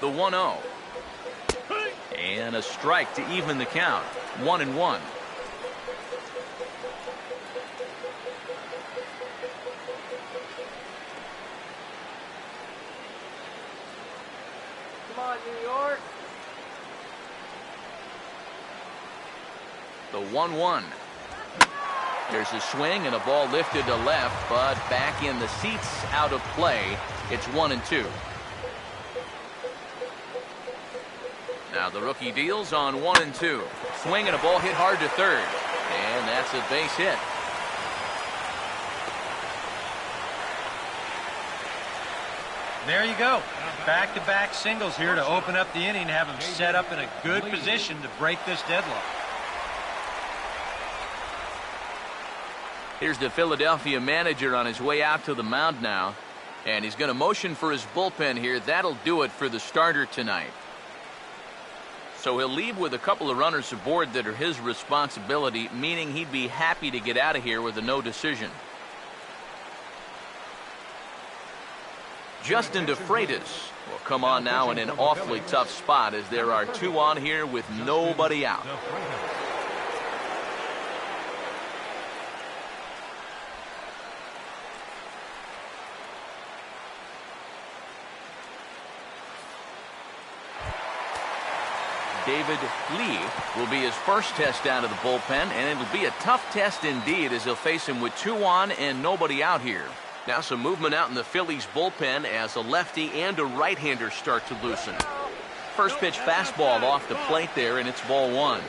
The 1-0. And a strike to even the count. 1-1. Come on, New York. The 1-1. There's a swing and a ball lifted to left, but back in the seats, out of play. It's 1-2. Now the rookie deals on 1-2. Swing and a ball hit hard to third. And that's a base hit. There you go. Back-to-back singles here to open up the inning, have him set up in a good position to break this deadlock. Here's the Philadelphia manager on his way out to the mound now. And he's going to motion for his bullpen here. That'll do it for the starter tonight. So he'll leave with a couple of runners aboard that are his responsibility, meaning he'd be happy to get out of here with a no decision. Justin DeFreitas will come on now in an awfully tough spot as there are 2 on here with nobody out. David Lee will be his first test out of the bullpen, and it'll be a tough test indeed as he'll face him with 2 on and nobody out here. Now some movement out in the Phillies bullpen as a lefty and a right-hander start to loosen. First pitch fastball off the plate there, and it's ball one.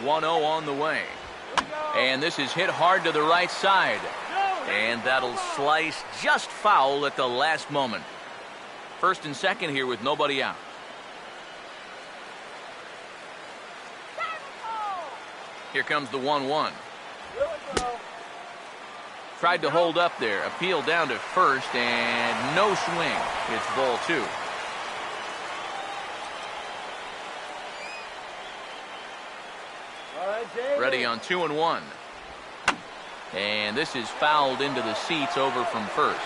One 0 on the way. And this is hit hard to the right side. And that'll slice just foul at the last moment. First and second here with nobody out. Here comes the 1-1. Tried to hold up there. Appeal down to first and no swing. It's ball two. Ready on 2-1. And this is fouled into the seats over from first.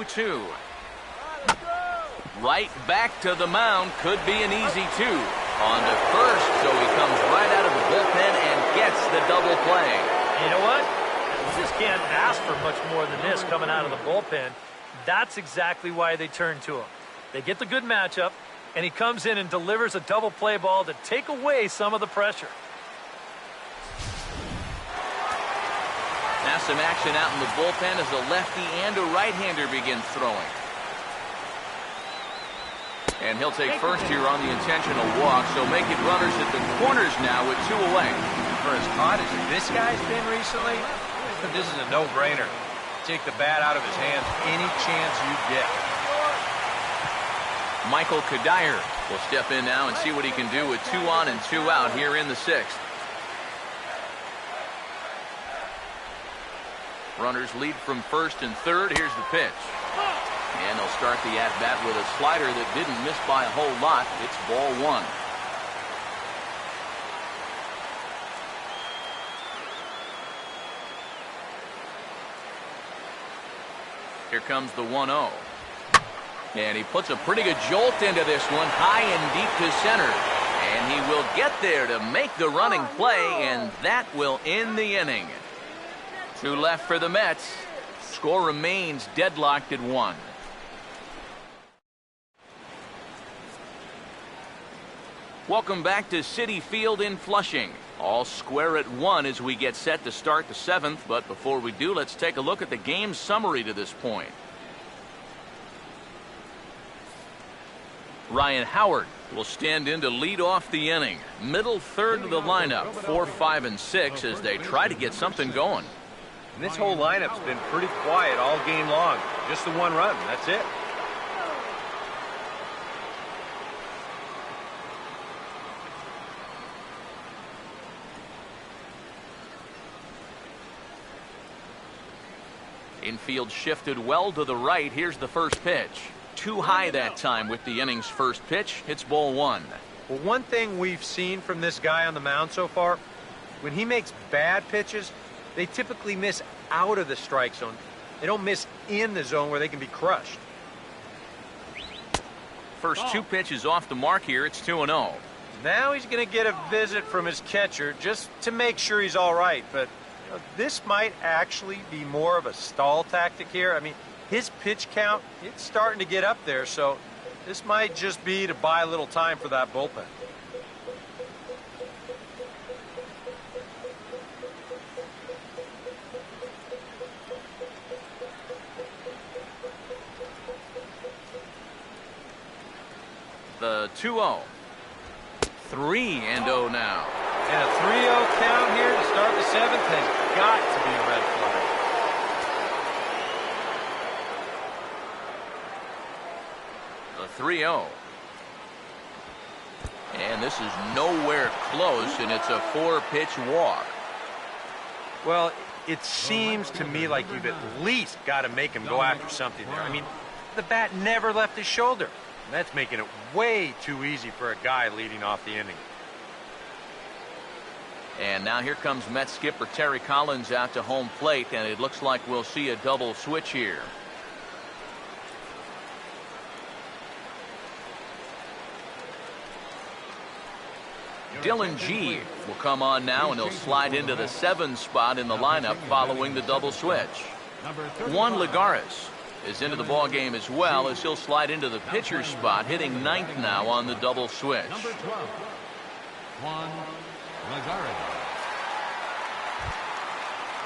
Two. Right back to the mound. Could be an easy two. On to first, so he comes right out of the bullpen and gets the double play. You know what? You just can't ask for much more than this coming out of the bullpen. That's exactly why they turn to him. They get the good matchup, and he comes in and delivers a double play ball to take away some of the pressure. Now some action out in the bullpen as a lefty and a right-hander begin throwing. And he'll take first here on the intentional walk, so make it runners at the corners now with two away. For as hot as this guy's been recently, this is a no-brainer. Take the bat out of his hands any chance you get. Michael Kadire will step in now and see what he can do with 2 on and 2 out here in the sixth. Runners lead from first and third. Here's the pitch. And they'll start the at-bat with a slider that didn't miss by a whole lot. It's ball one. Here comes the 1-0. And he puts a pretty good jolt into this one, high and deep to center. And he will get there to make the running play, and that will end the inning. 2 left for the Mets. Score remains deadlocked at 1. Welcome back to Citi Field in Flushing. All square at 1 as we get set to start the 7th. But before we do, let's take a look at the game summary to this point. Ryan Howard will stand in to lead off the inning. Middle third of the lineup, 4, 5, and 6 as they try to get something going. And this whole lineup's been pretty quiet all game long. Just the 1 run, that's it. Infield shifted well to the right. Here's the first pitch. Too high that time with the inning's first pitch. It's ball one. Well, one thing we've seen from this guy on the mound so far, when he makes bad pitches, they typically miss out of the strike zone. They don't miss in the zone where they can be crushed. First 2 pitches off the mark here. It's 2-0. Now he's going to get a visit from his catcher just to make sure he's all right. But this might actually be more of a stall tactic here. I mean, his pitch count, it's starting to get up there, so this might just be to buy a little time for that bullpen. The 2-0. 3-0 now. And a 3-0 count here to start the 7th has got to be a red flag. The 3-0. And this is nowhere close, and it's a 4-pitch walk. Well, it seems to me like you've at least got to make him go after something there. I mean, the bat never left his shoulder. And that's making it way too easy for a guy leading off the inning. And now here comes Mets skipper Terry Collins out to home plate, and it looks like we'll see a double switch here. Dylan G will come on now, and he'll slide into the 7 spot in the lineup following the double switch. Juan Lagares is into the ball game as well, as he'll slide into the pitcher's spot, hitting ninth now on the double switch. Number 12, Juan Lagares.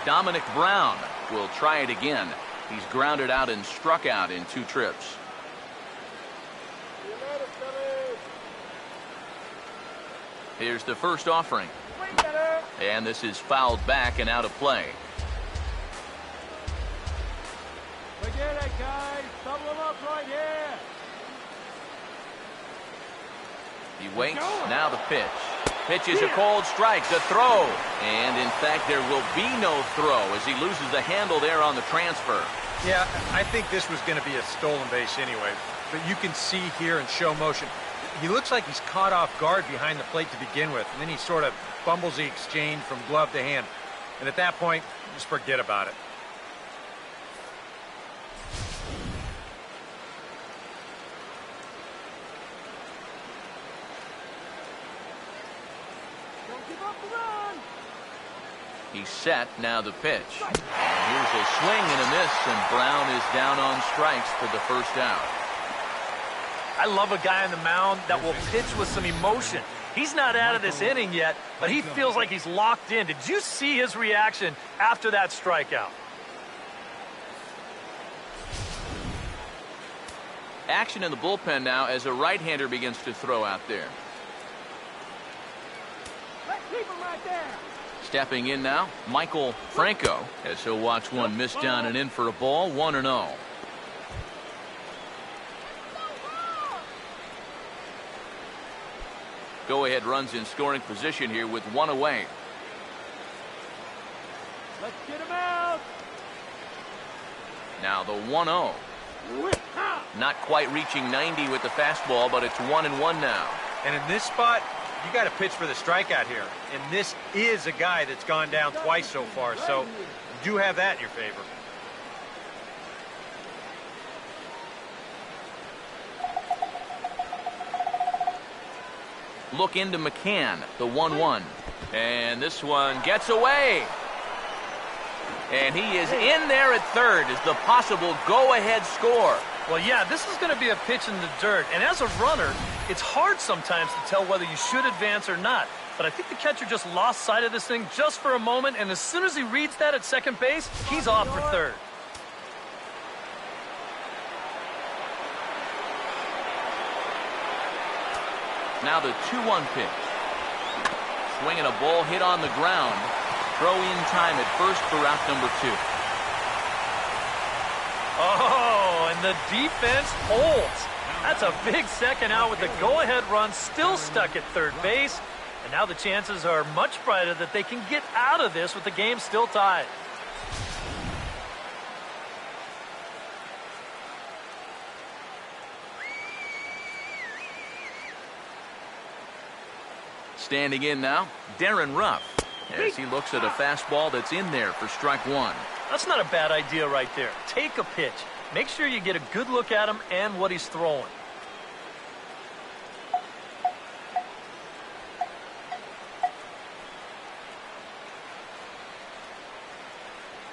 Dominic Brown will try it again. He's grounded out and struck out in 2 trips. Here's the first offering. And this is fouled back and out of play. Forget it, guys. Double them up right here. He waits. Now the pitch. Pitch is a cold strike. The throw. And in fact, there will be no throw as he loses the handle there on the transfer. Yeah, I think this was going to be a stolen base anyway. But you can see here in show motion, he looks like he's caught off guard behind the plate to begin with. And then he sort of fumbles the exchange from glove to hand. And at that point, just forget about it. Don't give up the run. He's set. Now the pitch. And here's a swing and a miss, and Brown is down on strikes for the first out. I love a guy on the mound that will pitch with some emotion. He's not out of this inning yet, but he feels like he's locked in. Did you see his reaction after that strikeout? Action in the bullpen now as a right-hander begins to throw out there. Let's keep him right there. Stepping in now, Michael Franco, as he'll watch one miss down and in for a ball, 1-0. Go-ahead runs in scoring position here with 1 away. Let's get him out. Now the 1-0. Not quite reaching 90 with the fastball, but it's 1-1 now. And in this spot, you got to pitch for the strikeout here. And this is a guy that's gone down twice so far, so you do have that in your favor. Look into McCann, the 1-1. And this one gets away. And he is in there at third as the possible go-ahead score. Well, yeah, this is going to be a pitch in the dirt. And as a runner, it's hard sometimes to tell whether you should advance or not. But I think the catcher just lost sight of this thing just for a moment. And as soon as he reads that at second base, he's off for third. Now the 2-1 pitch. Swinging a ball hit on the ground. Throw in time at first for out number 2. Oh, and the defense holds. That's a big second out with the go-ahead run still stuck at third base. And now the chances are much brighter that they can get out of this with the game still tied. Standing in now, Darren Ruff, as he looks at a fastball that's in there for strike 1. That's not a bad idea right there. Take a pitch. Make sure you get a good look at him and what he's throwing.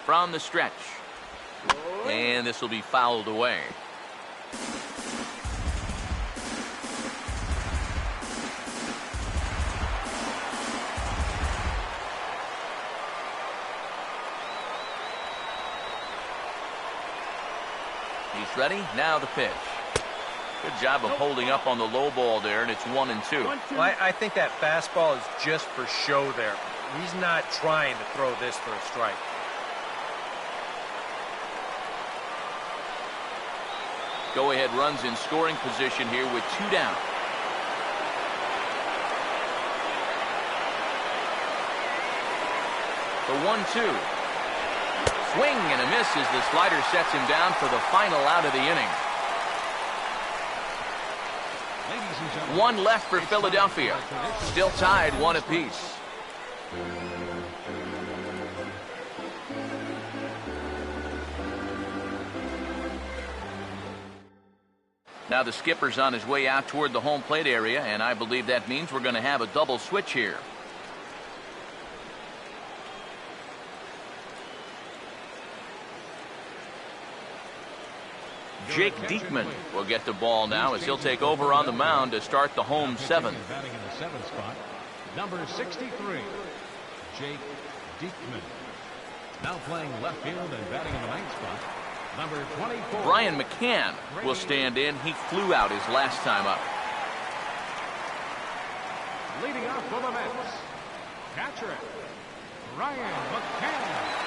From the stretch. And this will be fouled away. He's ready. Now the pitch. Good job of holding up on the low ball there, and it's 1-2. Well, I think that fastball is just for show there. He's not trying to throw this for a strike. Go-ahead runs in scoring position here with 2 down. The 1-2. Swing and a miss as the slider sets him down for the final out of the inning. 1 left for Philadelphia. Still tied 1 apiece. Now the skipper's on his way out toward the home plate area, and I believe that means we're going to have a double switch here. Jake Diekman will get the ball now as he'll take over on the mound to start the home seventh. Batting in the seventh spot, number 63, Jake Diekman. Now playing left field and batting in the ninth spot, number 24. Brian McCann will stand in. He flew out his last time up. Leading off for the Mets, catcher, Brian McCann.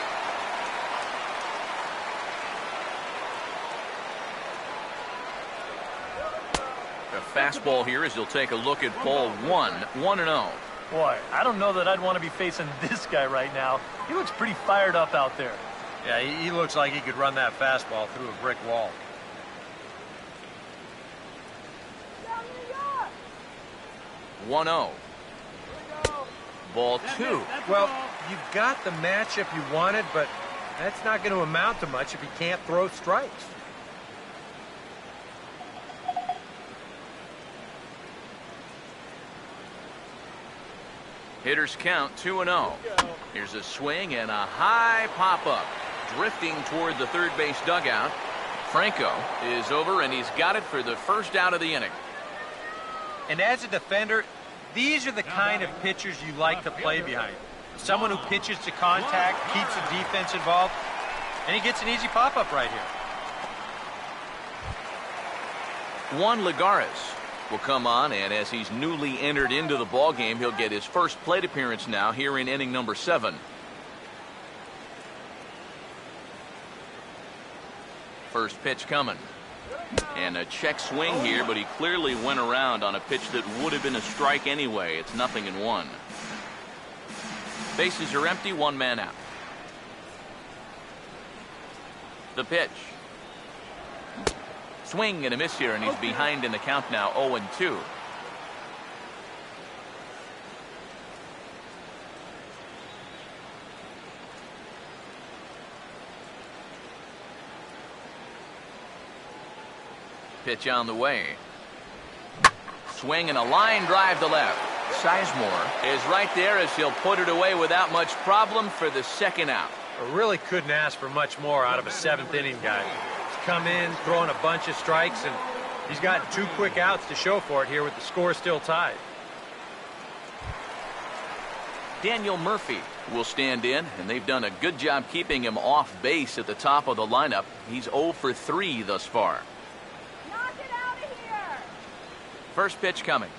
A fastball here as he'll take a look at ball one, 1-0. Boy, I don't know that I'd want to be facing this guy right now. He looks pretty fired up out there. Yeah, he looks like he could run that fastball through a brick wall. Down New York! 1-0. Ball two. Well, you got the matchup you wanted, but that's not going to amount to much if he can't throw strikes. Hitters count 2-0. Here's a swing and a high pop-up. Drifting toward the third base dugout. Franco is over, and he's got it for the first out of the inning. And as a defender, these are the kind of pitchers you like to play behind. Someone who pitches to contact, keeps the defense involved, and he gets an easy pop-up right here. Juan Lagares will come on, and as he's newly entered into the ball game, he'll get his first plate appearance now here in inning number 7. First pitch coming. And a check swing here, but he clearly went around on a pitch that would have been a strike anyway. It's 0-1. Bases are empty, one man out. The pitch. Swing and a miss here, and he's behind in the count now, 0-2. Pitch on the way. Swing and a line drive to left. Sizemore is right there as he'll put it away without much problem for the second out. I really couldn't ask for much more out of a seventh inning guy. He's come in, throwing a bunch of strikes, and he's gotten 2 quick outs to show for it here with the score still tied. Daniel Murphy will stand in, and they've done a good job keeping him off base at the top of the lineup. He's 0 for 3 thus far. Knock it out of here! First pitch coming.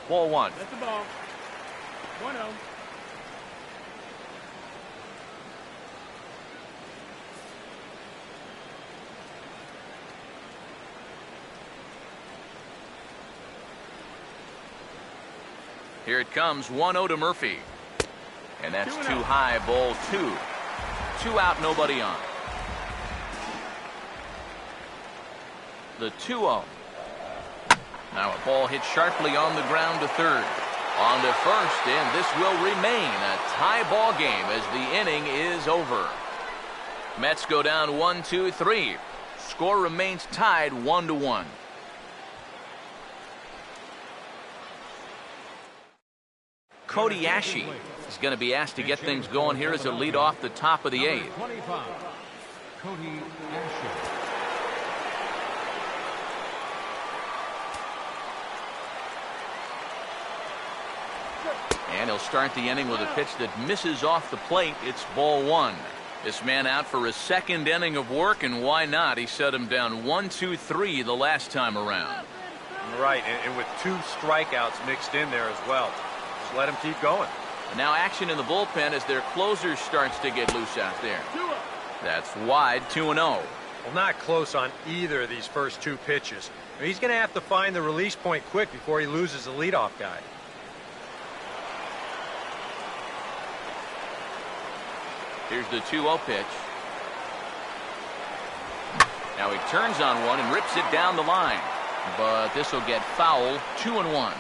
Ball 1. That's the ball. 1-0. Here it comes, 1-0 to Murphy. And that's too high, ball 2. 2 out, nobody on. The 2-0. Now a ball hit sharply on the ground to third. On to first, and this will remain a tie ball game as the inning is over. Mets go down 1-2-3. Score remains tied 1-1. Cody Ashe is going to be asked to get things going here as a lead off the top of the 8th. 25, Cody Ashe. And he'll start the inning with a pitch that misses off the plate. It's ball 1. This man out for his second inning of work, and why not? He set him down 1-2-3 the last time around. Right, and with 2 strikeouts mixed in there as well. Just let him keep going. And now action in the bullpen as their closer starts to get loose out there. That's wide, 2-0. Well, not close on either of these first 2 pitches. I mean, he's going to have to find the release point quick before he loses the leadoff guy. Here's the 2-0 pitch. Now he turns on one and rips it down the line. But this will get foul, 2-1.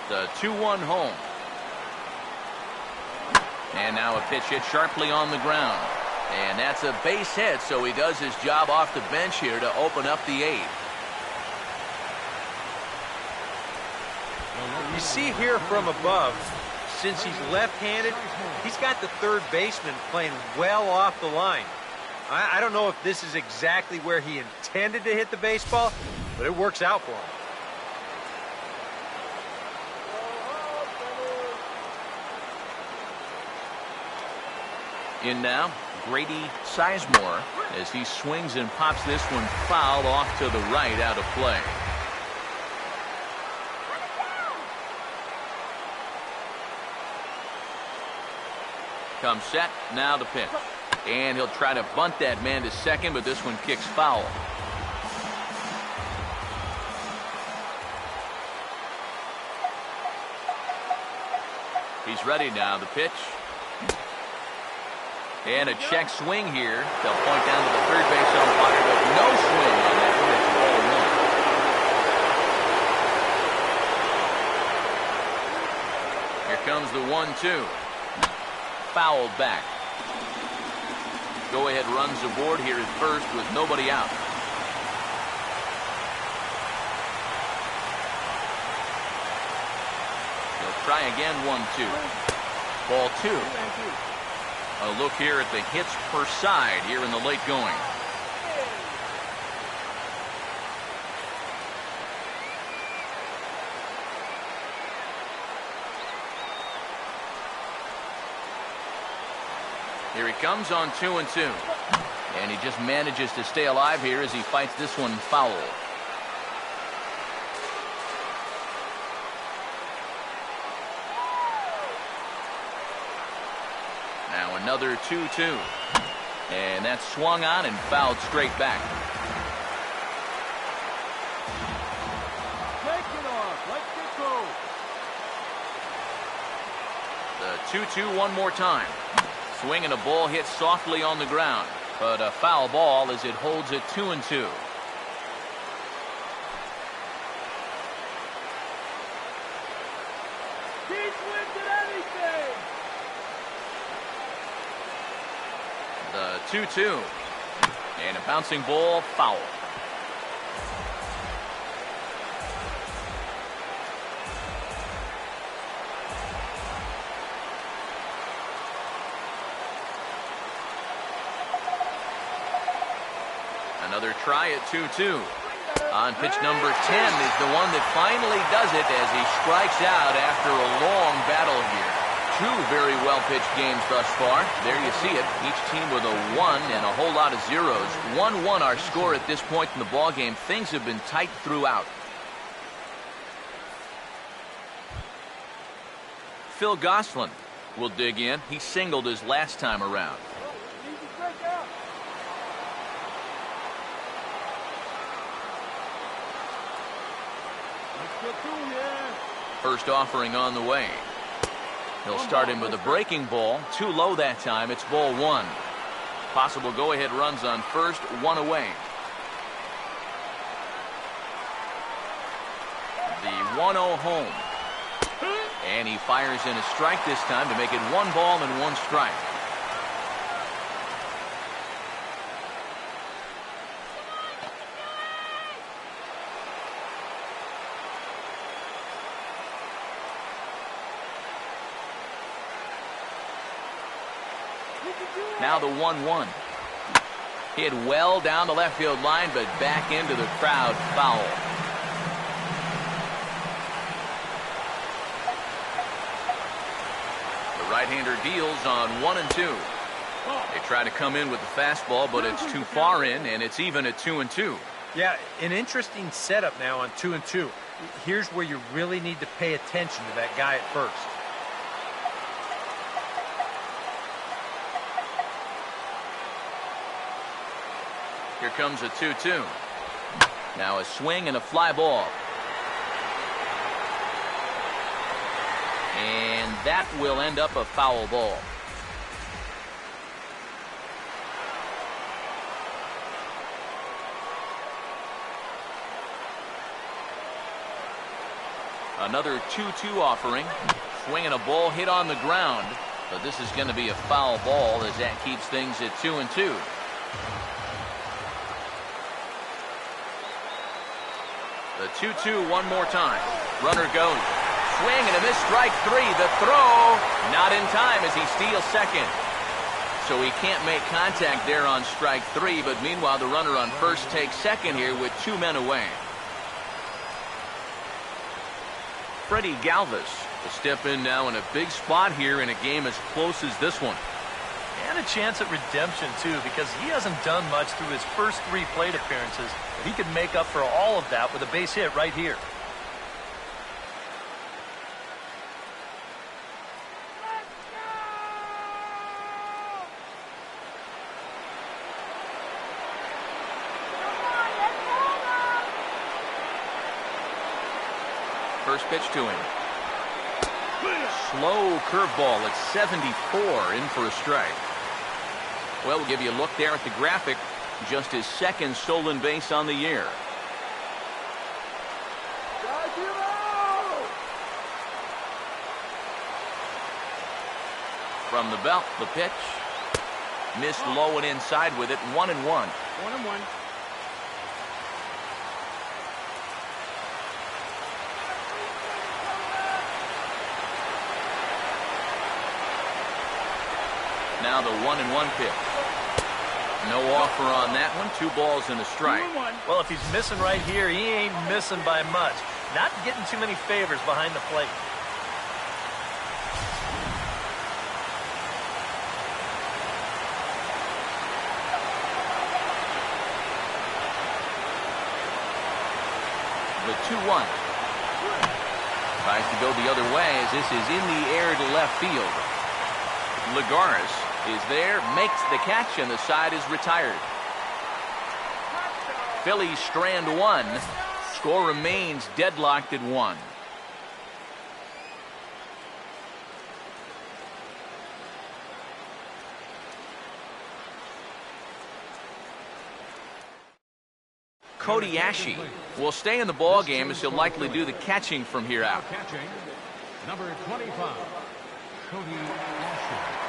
The 2-1 home. And now a pitch hit sharply on the ground. And that's a base hit, so he does his job off the bench here to open up the 8th. You see here from above, since he's left-handed, he's got the third baseman playing well off the line. I don't know if this is exactly where he intended to hit the baseball, but it works out for him. In now, Grady Sizemore as he swings and pops this one foul off to the right, out of play. Comes set, now the pitch. And he'll try to bunt that man to second, but this one kicks foul. He's ready now, the pitch. And a check swing here. They'll point down to the third base umpire, but no swing on that pitch. Ball one. Here comes the 1-2. Fouled back. Go-ahead runs aboard here at first with nobody out. They'll try again, 1-2. Ball 2. A look here at the hits per side here in the late going. Here he comes on 2-2. And he just manages to stay alive here as he fights this one foul. Now another 2-2. And that's swung on and fouled straight back. Take it off. Let's get going. The 2-2 one more time. Swing and a ball hit softly on the ground, but a foul ball as it holds it 2-2. Keep lifting anything. The 2-2. And a bouncing ball, foul. Another try at 2-2. On pitch number 10 is the one that finally does it as he strikes out after a long battle here. Two very well-pitched games thus far. There you see it. Each team with a 1 and a whole lot of zeros. 1-1 our score at this point in the ballgame. Things have been tight throughout. Phil Gosselin will dig in. He singled his last time around. Easy break out. Let's get through here. First offering on the way. He'll start him with a breaking ball. Too low that time. It's ball 1. Possible go-ahead runs on first, 1 away. The 1-0 home. And he fires in a strike this time to make it 1 ball and 1 strike. Now the 1-1. Hit well down the left field line, but back into the crowd, foul. The right-hander deals on 1-2. They try to come in with the fastball, but it's too far in, and it's even at 2-2. Yeah, an interesting setup now on 2-2. Here's where you really need to pay attention to that guy at first. Here comes a 2-2. Now a swing and a fly ball. And that will end up a foul ball. Another 2-2 offering. Swing and a ball hit on the ground. But this is going to be a foul ball as that keeps things at 2-2. The 2-2 one more time. Runner goes. Swing and a miss, strike three. The throw, not in time as he steals second. So he can't make contact there on strike three, but meanwhile the runner on first takes second here with 2 men away. Freddie Galvis will step in now in a big spot here in a game as close as this one. And a chance at redemption, too, because he hasn't done much through his first 3 plate appearances. But he could make up for all of that with a base hit right here. First pitch to him. Slow curveball at 74, in for a strike. Well, we'll give you a look there at the graphic. Just his second stolen base on the year. From the belt, the pitch. Missed low and inside with it. 1-1. 1-1. Now the 1-1 pitch. No offer on that one. 2 balls and a strike. Well, if he's missing right here, he ain't missing by much. Not getting too many favors behind the plate. The 2-1. Tries to go the other way as this is in the air to left field. Lagares is there, makes the catch, and the side is retired. Phillies strand 1. Score remains deadlocked at 1. Cody Ashe will stay in the ball game as he'll likely do the catching from here out. Catching, number 25, Cody Ashe.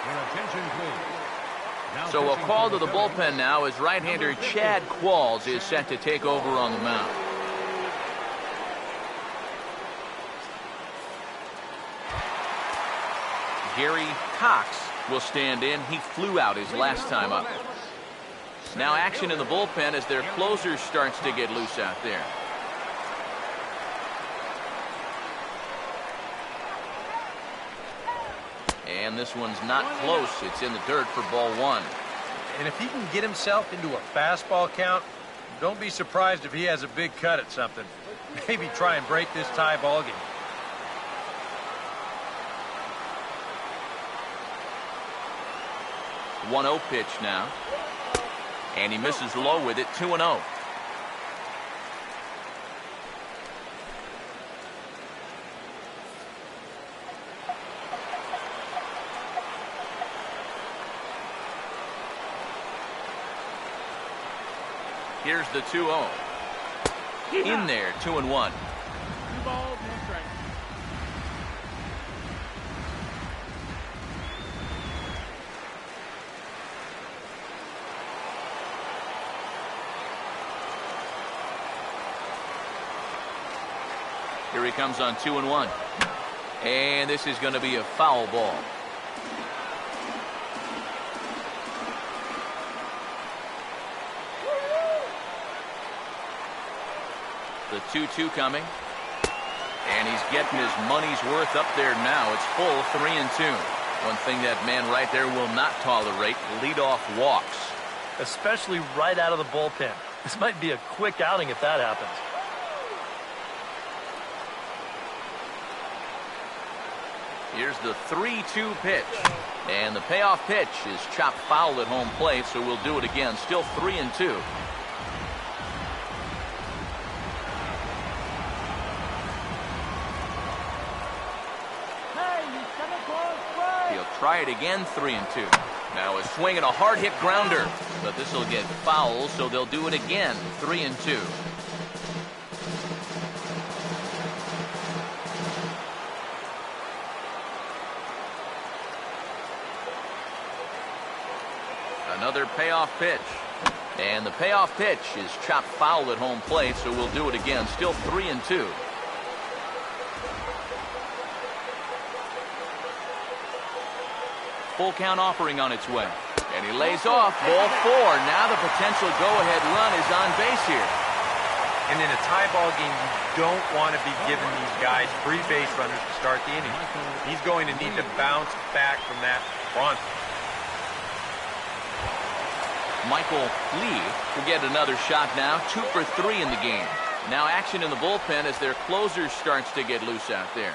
Your attention, please. Now So a pitching call for to the bullpen now as right-hander Chad Qualls is set to take over on the mound. Gary Cox will stand in. He flew out his last time up. Now action in the bullpen as their closer starts to get loose out there. And this one's not close. It's in the dirt for ball 1. And if he can get himself into a fastball count, don't be surprised if he has a big cut at something. Maybe try and break this tie ball game. One 1-0 pitch now. And he misses low with it. 2-0. Here's the 2-0. In there, 2-1. 2 balls, 1 strike. Here he comes on 2-1. And this is going to be a foul ball. The 2-2 coming. And he's getting his money's worth up there now. It's full 3-2. One thing that man right there will not tolerate, leadoff walks. Especially right out of the bullpen. This might be a quick outing if that happens. Here's the 3-2 pitch. And the payoff pitch is chopped foul at home plate, so we'll do it again. Still 3-2. He'll try it again, 3-2. Now a swing and a hard hit grounder. But this will get foul, so they'll do it again. 3-2. Another payoff pitch. And the payoff pitch is chopped foul at home plate, so we'll do it again. Still 3-2. full count offering on its way. And he lays off, ball 4. Now the potential go-ahead run is on base here. And in a tie ball game, you don't want to be giving these guys free base runners to start the inning. He's going to need to bounce back from that bunt. Michael Lee will get another shot now, 2 for 3 in the game. Now action in the bullpen as their closer starts to get loose out there.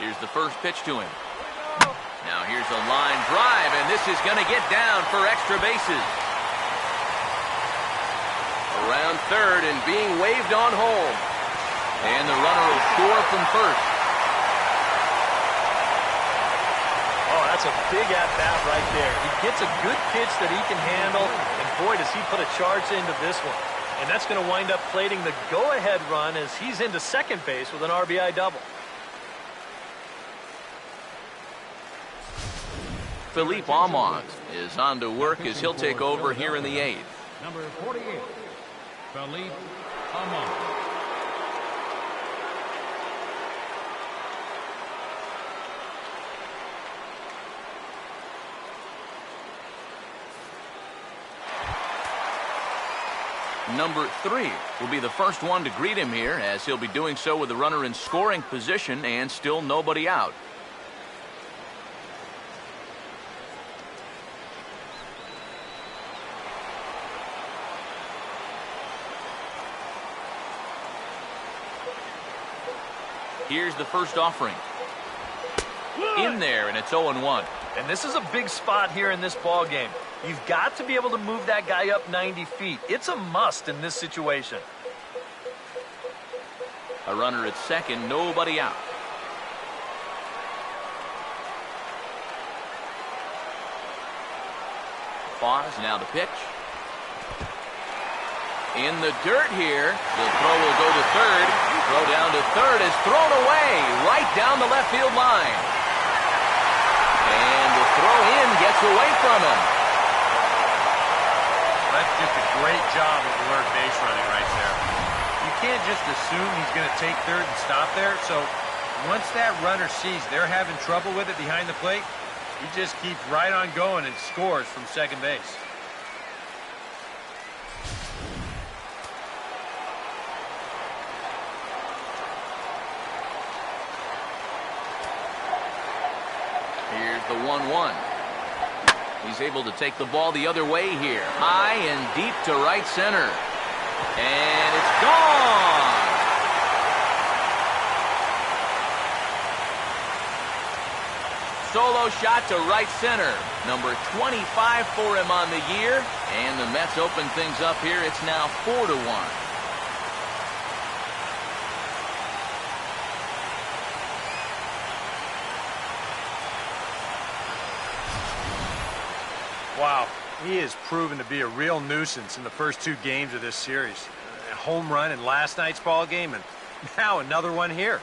Here's the first pitch to him. Now here's a line drive, and this is going to get down for extra bases. Around third and being waved on home. And the runner will score from first. Oh, that's a big at-bat right there. He gets a good pitch that he can handle, and boy, does he put a charge into this one. And that's going to wind up plating the go-ahead run as he's into second base with an RBI double. Philippe Almond is on to work as he'll take over here in the 8th. Number 48, Philippe Almond. Number 3 will be the first one to greet him here, as he'll be doing so with the runner in scoring position and still nobody out. Here's the first offering. In there, and it's 0-1. And this is a big spot here in this ball game. You've got to be able to move that guy up 90 feet. It's a must in this situation. A runner at second, nobody out. Pause, now the pitch. In the dirt here. The throw will go to third. Throw down to third is thrown away right down the left field line. And the throw in gets away from him. That's just a great job of alert base running right there. You can't just assume he's going to take third and stop there. So once that runner sees they're having trouble with it behind the plate, he just keeps right on going and scores from second base. Here's the 1-1. He's able to take the ball the other way here. High and deep to right center. And it's gone. Solo shot to right center. Number 25 for him on the year. And the Mets open things up here. It's now 4-1. Wow, he has proven to be a real nuisance in the first 2 games of this series. A home run in last night's ball game, and now another one here.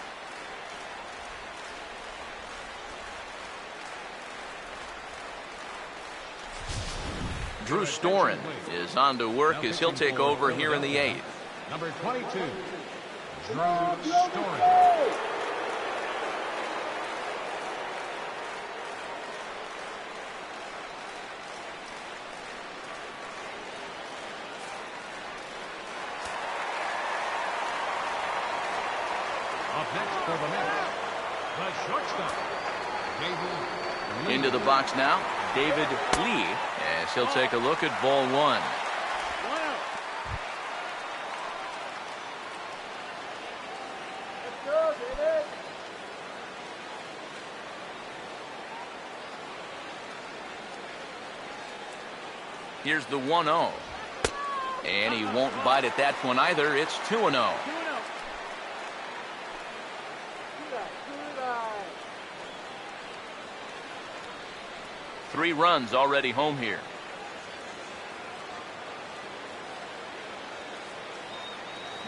Drew Storen is on to work as he'll take over here in the 8th. Number 22, Drew Storen. Up next for the Mets, the shortstop, David Lee. Into the box now, David Lee, as he'll take a look at ball 1. Here's the 1-0. And he won't bite at that one either. It's 2-0. Three runs already home here.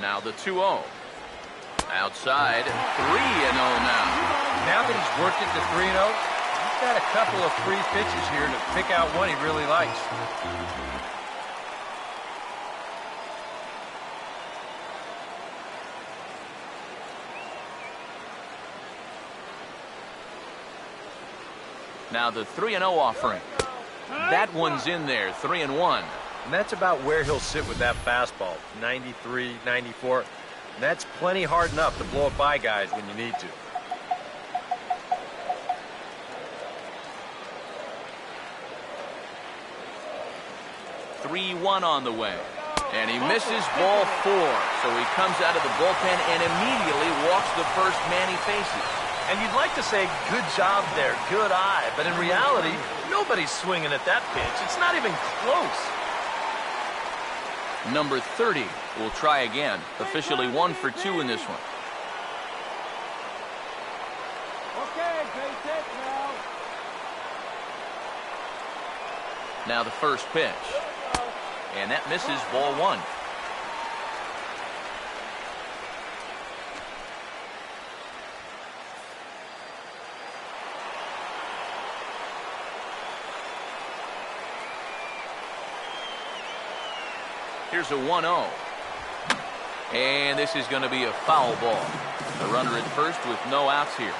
Now the 2-0. Outside, 3-0 now. Now that he's worked it to 3-0, he's got a couple of free pitches here to pick out one he really likes. Now the 3-0 offering. That one's in there, 3-1. And that's about where he'll sit with that fastball, 93, 94. And that's plenty hard enough to blow it by guys when you need to. (3-1) on the way. And he misses ball 4. So he comes out of the bullpen and immediately walks the first man he faces. And you'd like to say, good job there, good eye. But in reality, nobody's swinging at that pitch. It's not even close. Number 30 will try again. Officially 1 for 2 in this one. Okay, base hit now. Now the first pitch. And that misses, ball 1. Here's a 1-0. And this is going to be a foul ball. The runner at first with no outs here.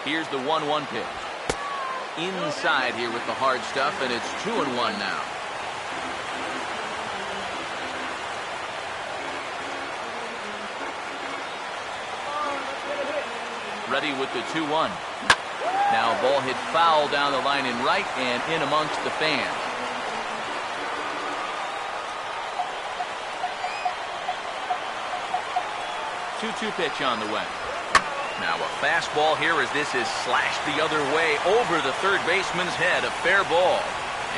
Here's the 1-1 pitch. Inside here with the hard stuff, and it's 2-1 now. Ready with the 2-1. Now ball hit foul down the line in right and in amongst the fans. Two-two pitch on the way. Now a fastball here as this is slashed the other way over the third baseman's head. A fair ball.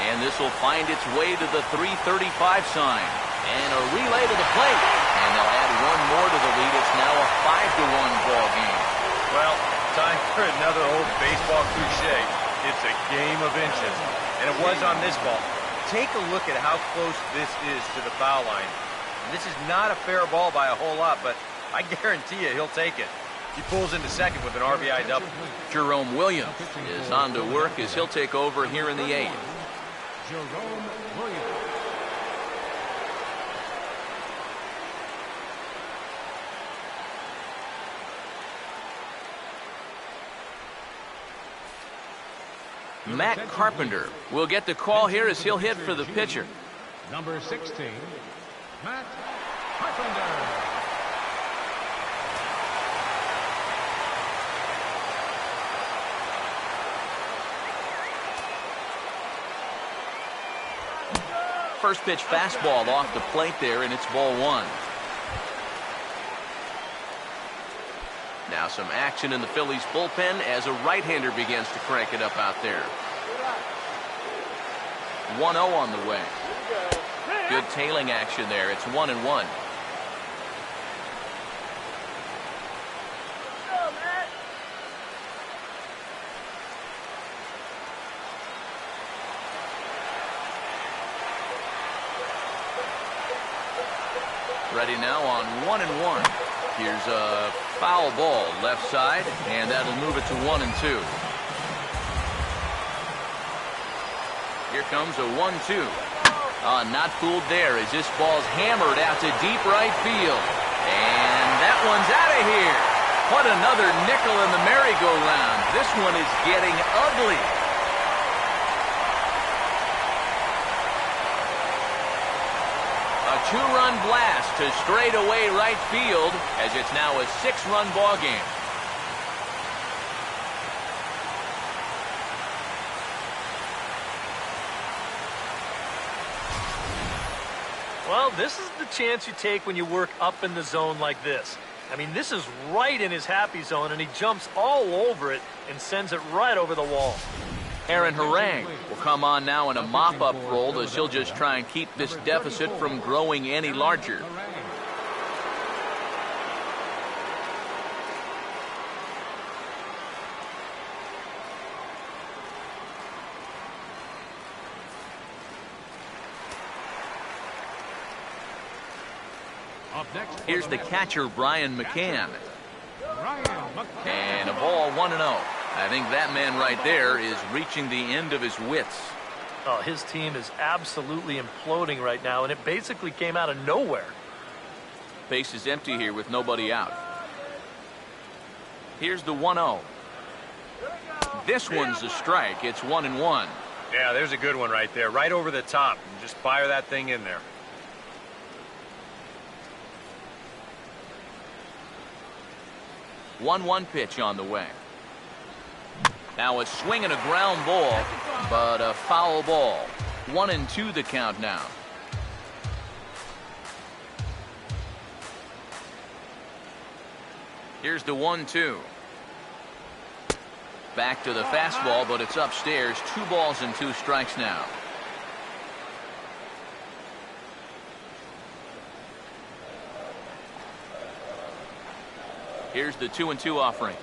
And this will find its way to the 335 sign. And a relay to the plate. And they'll add one more to the lead. It's now a 5-1 ball game. Well, time for another old baseball cliche. It's a game of inches. And it was on this ball. Take a look at how close this is to the foul line. And this is not a fair ball by a whole lot, but I guarantee you he'll take it. He pulls into second with an RBI double. Jerome Williams is on to work as he'll take over here in the 8th. Jerome Williams. Matt Carpenter will get the call here as he'll hit for the pitcher. Number 16, Matt Carpenter. First pitch fastball off the plate there, and it's ball 1. Now some action in the Phillies bullpen as a right-hander begins to crank it up out there. 1-0 on the way. Good tailing action there. It's 1-1. Ready now on 1-1. Here's a foul ball left side, and that'll move it to 1-2. Here comes a 1-2. Not fooled there as this ball's hammered out to deep right field. And that one's out of here. What another nickel in the merry-go-round. This one is getting ugly. A 2-run blast to straightaway right field as it's now a 6-run ball game. Well, this is the chance you take when you work up in the zone like this. I mean, this is right in his happy zone, and he jumps all over it and sends it right over the wall. Aaron Harang will come on now in a mop-up role as he'll just try and keep this deficit from growing any larger. Here's the catcher, Brian McCann. And a ball 1-0. I think that man right there is reaching the end of his wits. Oh, his team is absolutely imploding right now, and it basically came out of nowhere. Base is empty here with nobody out. Here's the 1-0. This one's a strike. It's 1-1. Yeah, there's a good one right there. Right over the top. Just fire that thing in there. One pitch on the way. Now a swing and a ground ball, but a foul ball. 1-2 the count now. Here's the 1-2. Back to the fastball, but it's upstairs. 2 balls and 2 strikes now. Here's the 2-2 offering.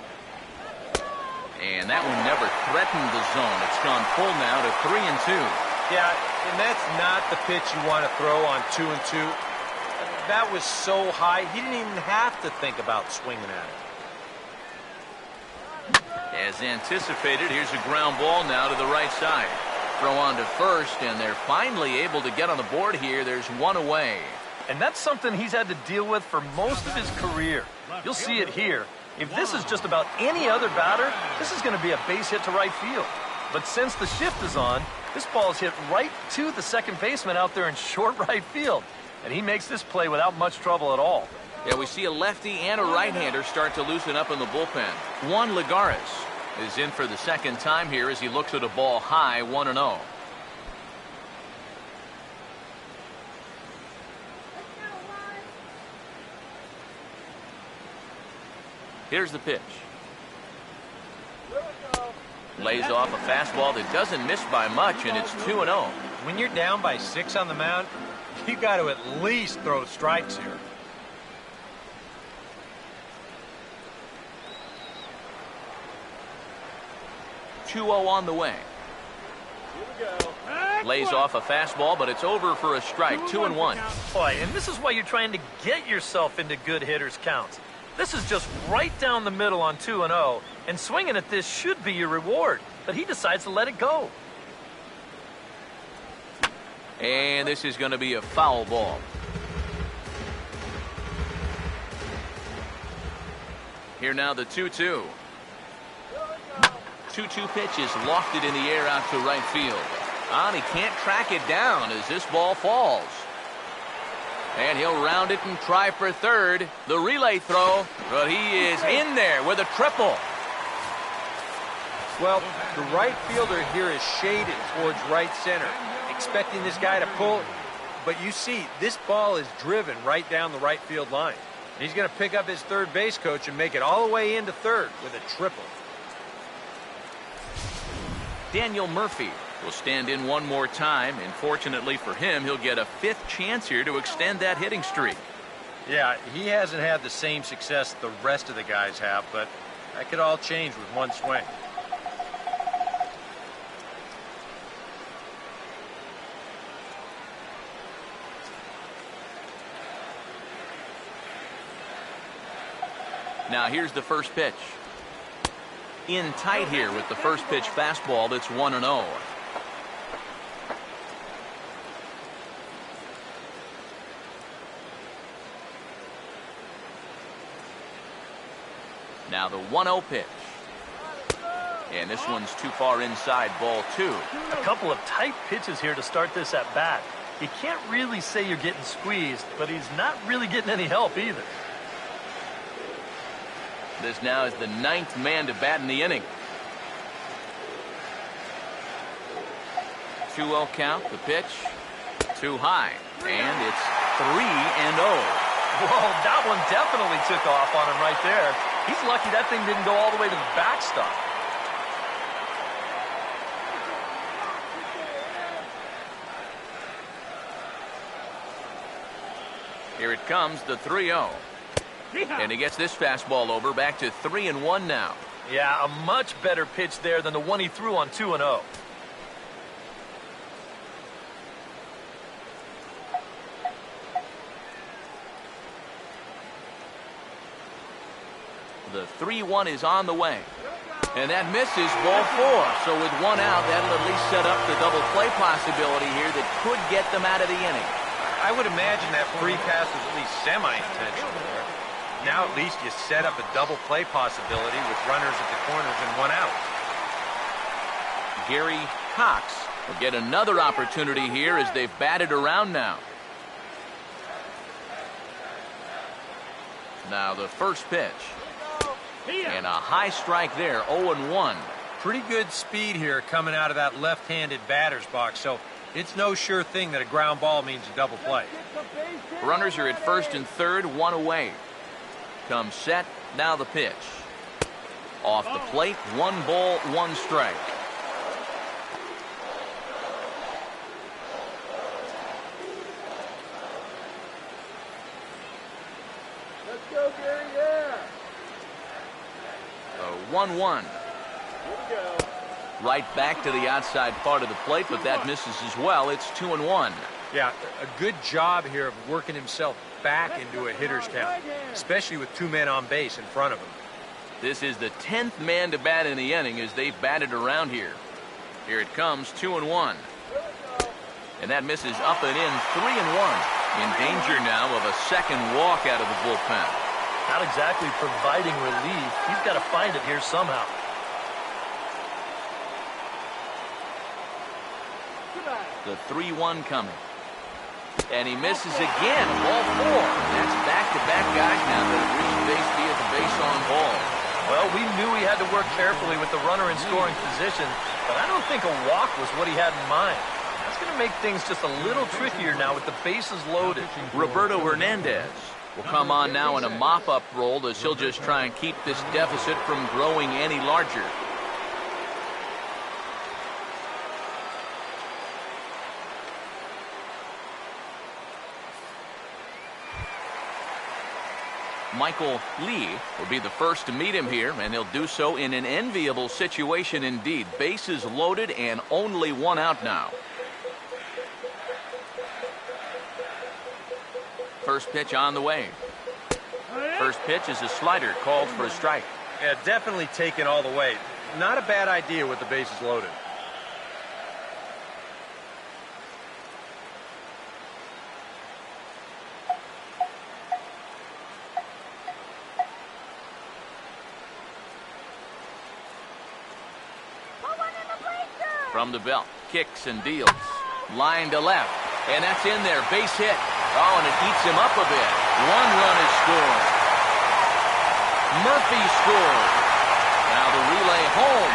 And that one never threatened the zone. It's gone full now to 3-2. Yeah, and that's not the pitch you want to throw on 2-2. That was so high, he didn't even have to think about swinging at it. As anticipated, here's a ground ball now to the right side. Throw on to first, and they're finally able to get on the board here. There's 1 away. And that's something he's had to deal with for most of his career. You'll see it here. If this is just about any other batter, this is going to be a base hit to right field. But since the shift is on, this ball is hit right to the second baseman out there in short right field. And he makes this play without much trouble at all. Yeah, we see a lefty and a right-hander start to loosen up in the bullpen. Juan Lagares is in for the second time here as he looks at a ball high, 1-0. Here's the pitch. Lays off a fastball that doesn't miss by much, and it's 2-0. When you're down by 6 on the mound, you got to at least throw strikes here. On the way. Lays off a fastball, but it's over for a strike. 2-1. Boy, and this is why you're trying to get yourself into good hitters counts. This is just right down the middle on 2-0, and swinging at this should be your reward, but he decides to let it go. And this is going to be a foul ball. Here now the 2-2. 2-2 pitch is lofted in the air out to right field. And he can't track it down as this ball falls. And he'll round it and try for third. The relay throw, but he is in there with a triple. Well, the right fielder here is shaded towards right center, expecting this guy to pull. But you see, this ball is driven right down the right field line. He's going to pick up his third base coach and make it all the way into third with a triple. Daniel Murphy will stand in one more time, and fortunately for him, he'll get a 5th chance here to extend that hitting streak. Yeah, he hasn't had the same success the rest of the guys have, but that could all change with one swing. Now here's the first pitch. In tight here with the first pitch fastball. That's 1-0. Now the 1-0 pitch. And this one's too far inside, ball 2. A couple of tight pitches here to start this at bat. You can't really say you're getting squeezed, but he's not really getting any help either. This now is the 9th man to bat in the inning. 2-0 count, the pitch, too high, and it's 3-0. Whoa, that one definitely took off on him right there. He's lucky that thing didn't go all the way to the backstop. Here it comes, the 3-0. And he gets this fastball over, back to 3-1 now. Yeah, a much better pitch there than the one he threw on 2-0. The 3-1 is on the way. And that misses, ball 4. So with 1 out, that'll at least set up the double play possibility here that could get them out of the inning. I would imagine that free pass was at least semi-intentional there. Now at least you set up a double play possibility with runners at the corners and one out. Gary Cox will get another opportunity here as they've batted around now. Now the first pitch. And a high strike there, 0-1. Pretty good speed here coming out of that left-handed batter's box, so it's no sure thing that a ground ball means a double play. Runners are at first and third, one away. Comes set, now the pitch. Off the plate, 1 ball, 1 strike. Let's go, Gary, yeah. 1-1. Right back to the outside part of the plate, but that misses as well. It's 2-1. Yeah, a good job here of working himself back into a hitter's count, especially with 2 men on base in front of him. This is the 10th man to bat in the inning as they've batted around here. Here it comes, 2-1. And that misses up and in, 3-1. In danger now of a second walk out of the bullpen. Not exactly providing relief. He's got to find it here somehow. The 3-1 coming. And he misses again, ball 4. That's back-to-back guys now that have reached base via the base on ball. Well, we knew he had to work carefully with the runner in scoring position, but I don't think a walk was what he had in mind. That's going to make things just a little trickier now with the bases loaded. Roberto Hernandez will come on now in a mop-up role as he'll just try and keep this deficit from growing any larger. Michael Lee will be the first to meet him here, and he'll do so in an enviable situation indeed. Bases loaded and only 1 out now. First pitch on the way. First pitch is a slider called for a strike. Yeah, definitely taken all the way. Not a bad idea with the bases loaded. From the belt, kicks and deals. Line to left, and that's in there, base hit. Oh, and it eats him up a bit. 1 run is scored. Murphy scores. Now the relay home.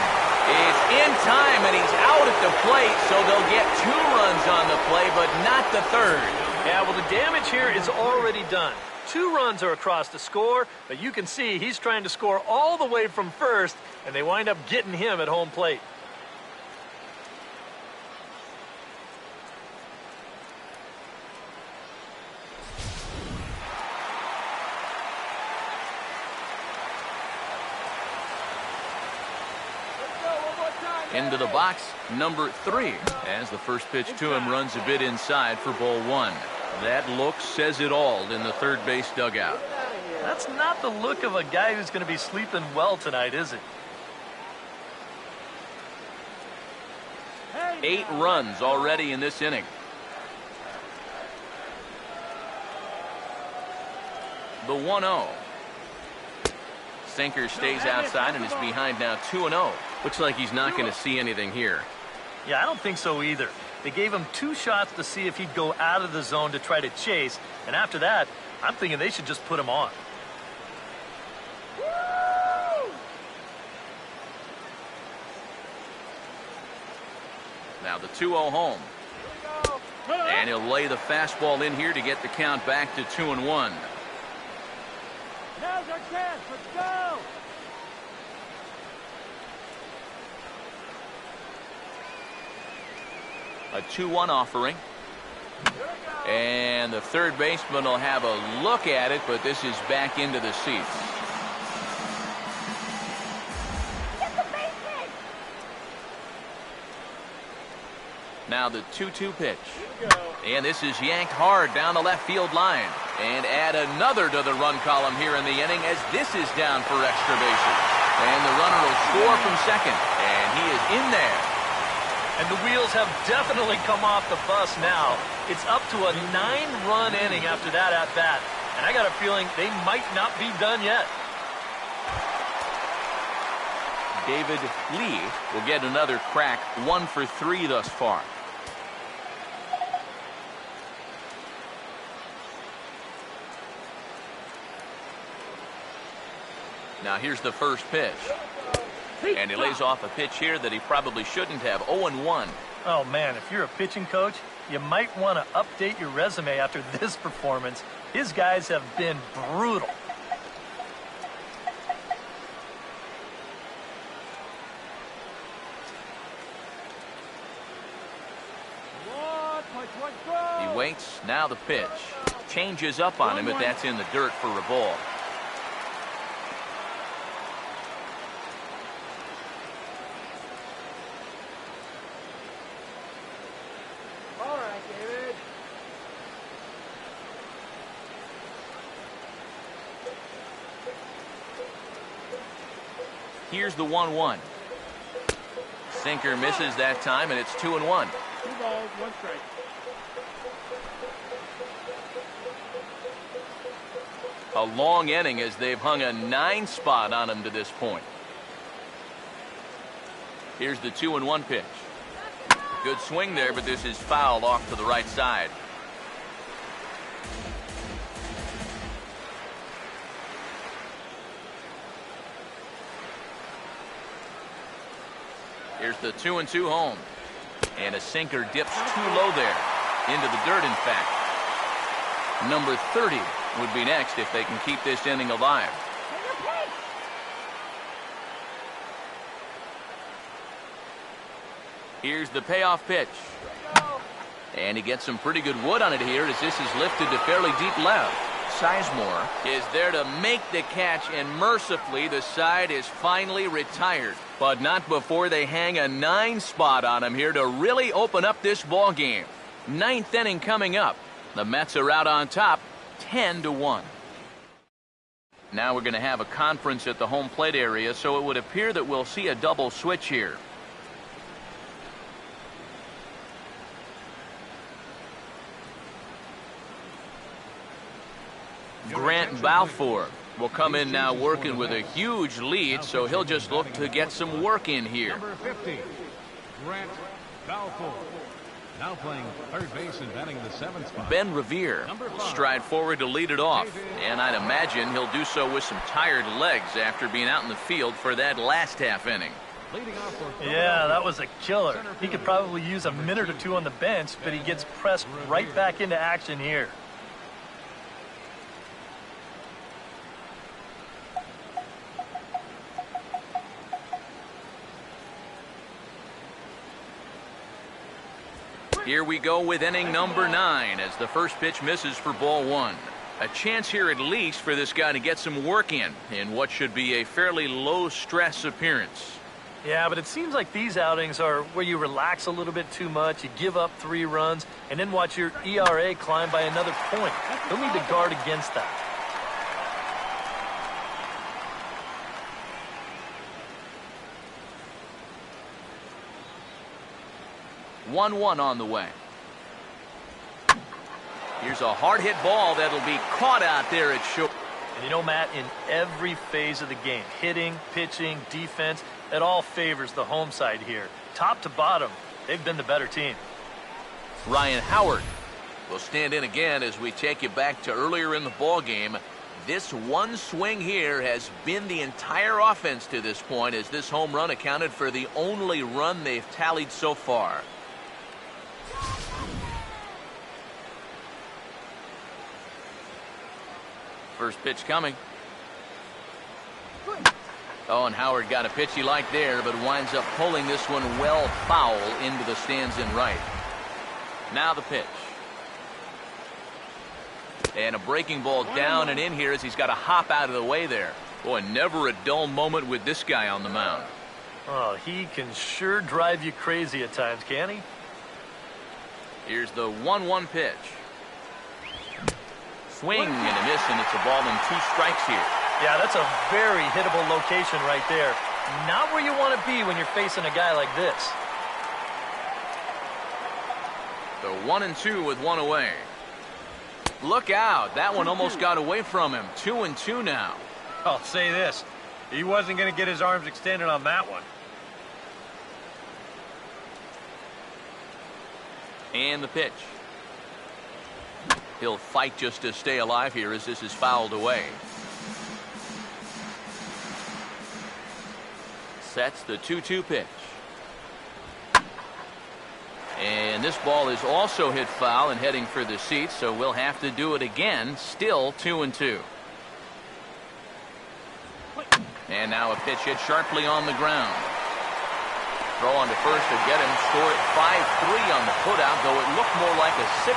It's in time, and he's out at the plate, so they'll get 2 runs on the play, but not the 3rd. Yeah, well, the damage here is already done. 2 runs are across the score, but you can see he's trying to score all the way from first, and they wind up getting him at home plate. Into the box, number 3, as the first pitch to him runs a bit inside for ball 1. That look says it all in the third base dugout. That's not the look of a guy who's going to be sleeping well tonight, is it? 8 runs already in this inning. The 1-0. Sinker stays outside and is behind now 2-0. Looks like he's not going to see anything here. Yeah, I don't think so either. They gave him 2 shots to see if he'd go out of the zone to try to chase, and after that, I'm thinking they should just put him on. Now the 2-0 home. And he'll lay the fastball in here to get the count back to 2-1. Now's our chance. Let's go. A 2-1 offering. And the third baseman will have a look at it, but this is back into the seats. Now the 2-2 pitch. And this is yanked hard down the left field line. And add another to the run column here in the inning as this is down for extra bases. And the runner will score from second. And he is in there. And the wheels have definitely come off the bus now. It's up to a 9-run inning after that at-bat. And I got a feeling they might not be done yet. David Lee will get another crack, 1 for 3 thus far. Now here's the first pitch. And he lays off a pitch here that he probably shouldn't have. 0-1. Oh, man, if you're a pitching coach, you might want to update your resume after this performance. His guys have been brutal. He waits. Now the pitch. Changes up on him, but that's in the dirt for a ball. All right, David. Here's the 1-1. Sinker misses that time, and it's 2-1. 2 balls, 1 strike. A long inning as they've hung a 9 spot on him to this point. Here's the 2-1 pitch. Good swing there, but this is fouled off to the right side. Here's the 2-2 home. And a sinker dips too low there. Into the dirt, in fact. Number 30 would be next if they can keep this inning alive. Here's the payoff pitch. And he gets some pretty good wood on it here as this is lifted to fairly deep left. Sizemore is there to make the catch, and mercifully the side is finally retired. But not before they hang a 9 spot on him here to really open up this ball game. 9th inning coming up. The Mets are out on top, 10-1. Now we're going to have a conference at the home plate area, so it would appear that we'll see a double switch here. Grant Balfour will come in now working with a huge lead, so he'll just look to get some work in here. Number 50, Grant Balfour. Now playing third base and batting the 7th spot. Ben Revere stride forward to lead it off, and I'd imagine he'll do so with some tired legs after being out in the field for that last half inning. Yeah, that was a killer. He could probably use a minute or 2 on the bench, but he gets pressed right back into action here. Here we go with inning number 9 as the first pitch misses for ball 1. A chance here at least for this guy to get some work in what should be a fairly low-stress appearance. Yeah, but it seems like these outings are where you relax a little bit too much, you give up 3 runs, and then watch your ERA climb by another point. You'll need to guard against that. One on the way. Here's a hard-hit ball that'll be caught out there at short. And you know, Matt, in every phase of the game, hitting, pitching, defense, it all favors the home side here. Top to bottom, they've been the better team. Ryan Howard will stand in again as we take you back to earlier in the ball game. This one swing here has been the entire offense to this point, as this home run accounted for the only run they've tallied so far. First pitch coming. Oh, and Howard got a pitch he liked there, but winds up pulling this one well foul into the stands in right. Now the pitch. And a breaking ball down and in here as he's got to hop out of the way there. Boy, never a dull moment with this guy on the mound. Oh, he can sure drive you crazy at times, can't he? Here's the 1-1 pitch. Swing and a miss, and it's a ball and 2 strikes here. Yeah, that's a very hittable location right there. Not where you want to be when you're facing a guy like this. So 1-2 with one away. Look out. That one almost got away from him. 2-2 now. I'll say this. He wasn't going to get his arms extended on that one. And the pitch. He'll fight just to stay alive here as this is fouled away. Sets the 2-2 pitch. And this ball is also hit foul and heading for the seats, so we'll have to do it again. Still 2-2. And now a pitch hit sharply on the ground. Throw on to first to get him. Score at 5-3 on the putout, though it looked more like a 6-3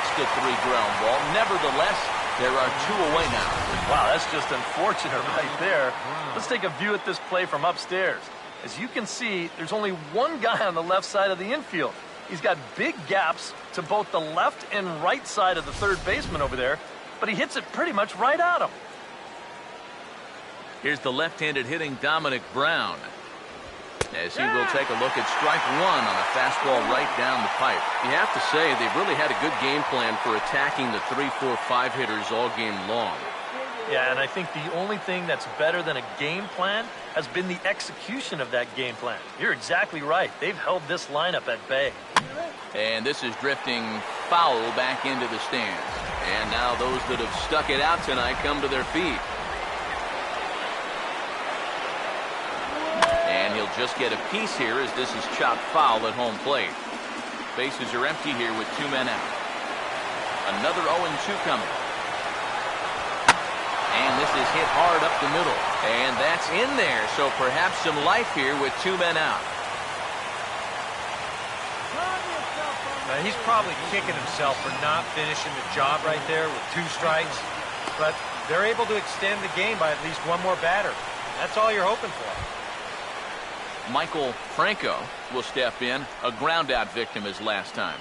ground ball. Nevertheless, there are two away now. Wow, that's just unfortunate right there. Let's take a view at this play from upstairs. As you can see, there's only one guy on the left side of the infield. He's got big gaps to both the left and right side of the third baseman over there, but he hits it pretty much right at him. Here's the left-handed hitting Dominic Brown, as he will take a look at strike one on a fastball right down the pipe. You have to say they've really had a good game plan for attacking the 3, 4, 5 hitters all game long. Yeah, and I think the only thing that's better than a game plan has been the execution of that game plan. You're exactly right. They've held this lineup at bay. And this is drifting foul back into the stands. And now those that have stuck it out tonight come to their feet. And he'll just get a piece here as this is chopped foul at home plate. Bases are empty here with 2 men out. Another 0-2 coming. And this is hit hard up the middle. And that's in there, so perhaps some life here with 2 men out. Now, he's probably kicking himself for not finishing the job right there with 2 strikes. But they're able to extend the game by at least one more batter. That's all you're hoping for. Michael Franco will step in, a ground-out victim his last time.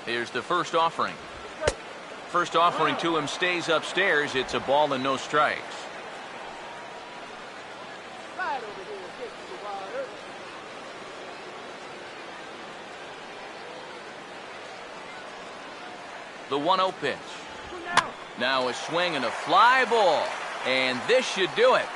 Here's the first offering. First offering to him stays upstairs. It's a ball and no strikes. The 1-0 pitch. Now a swing and a fly ball. And this should do it.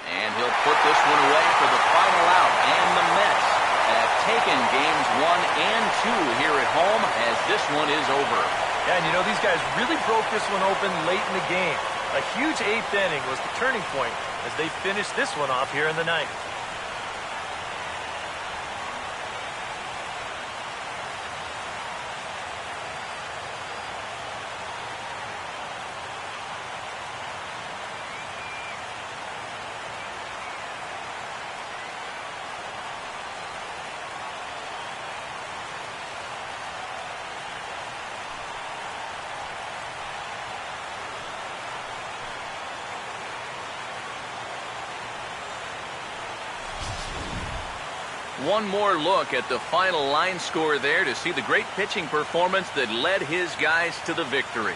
And he'll put this one away for the final out. And the Mets have taken games 1 and 2 here at home as this one is over. Yeah, and you know, these guys really broke this one open late in the game. A huge 8th inning was the turning point as they finished this one off here in the 9th. One more look at the final line score there to see the great pitching performance that led his guys to the victory.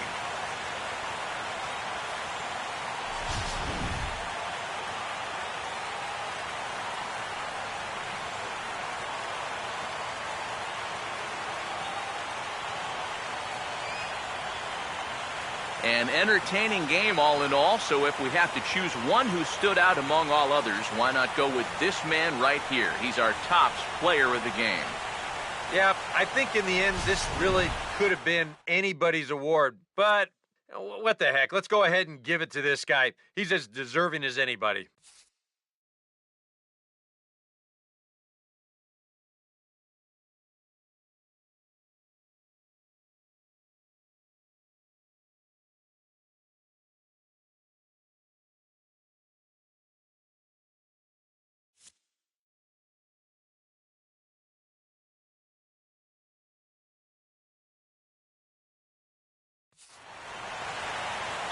An entertaining game all in all, so if we have to choose one who stood out among all others, why not go with this man right here? He's our top player of the game. Yeah, I think in the end this really could have been anybody's award, but what the heck? Let's go ahead and give it to this guy. He's as deserving as anybody.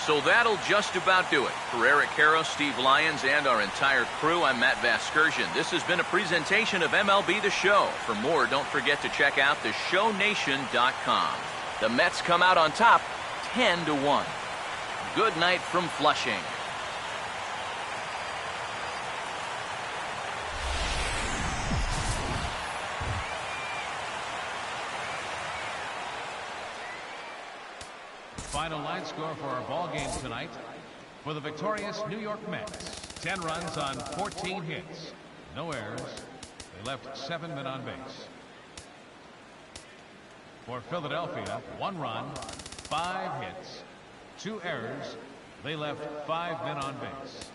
So that'll just about do it. For Eric Harrow, Steve Lyons, and our entire crew, I'm Matt Vasgersian. This has been a presentation of MLB The Show. For more, don't forget to check out theshownation.com. The Mets come out on top 10-1. Good night from Flushing. final line score for our ball game tonight. For the victorious New York Mets, 10 runs on 14 hits. No errors. They left 7 men on base. For Philadelphia, 1 run, 5 hits, 2 errors. They left 5 men on base.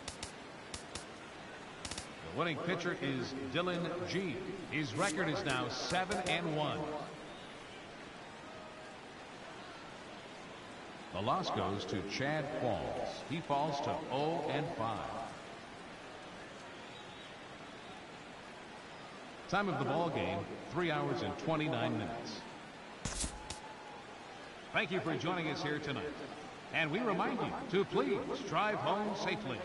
The winning pitcher is Dylan G. His record is now 7-1. The loss goes to Chad Falls. He falls to 0-5. Time of the ball game, 3 hours and 29 minutes. Thank you for joining us here tonight. And we remind you to please drive home safely.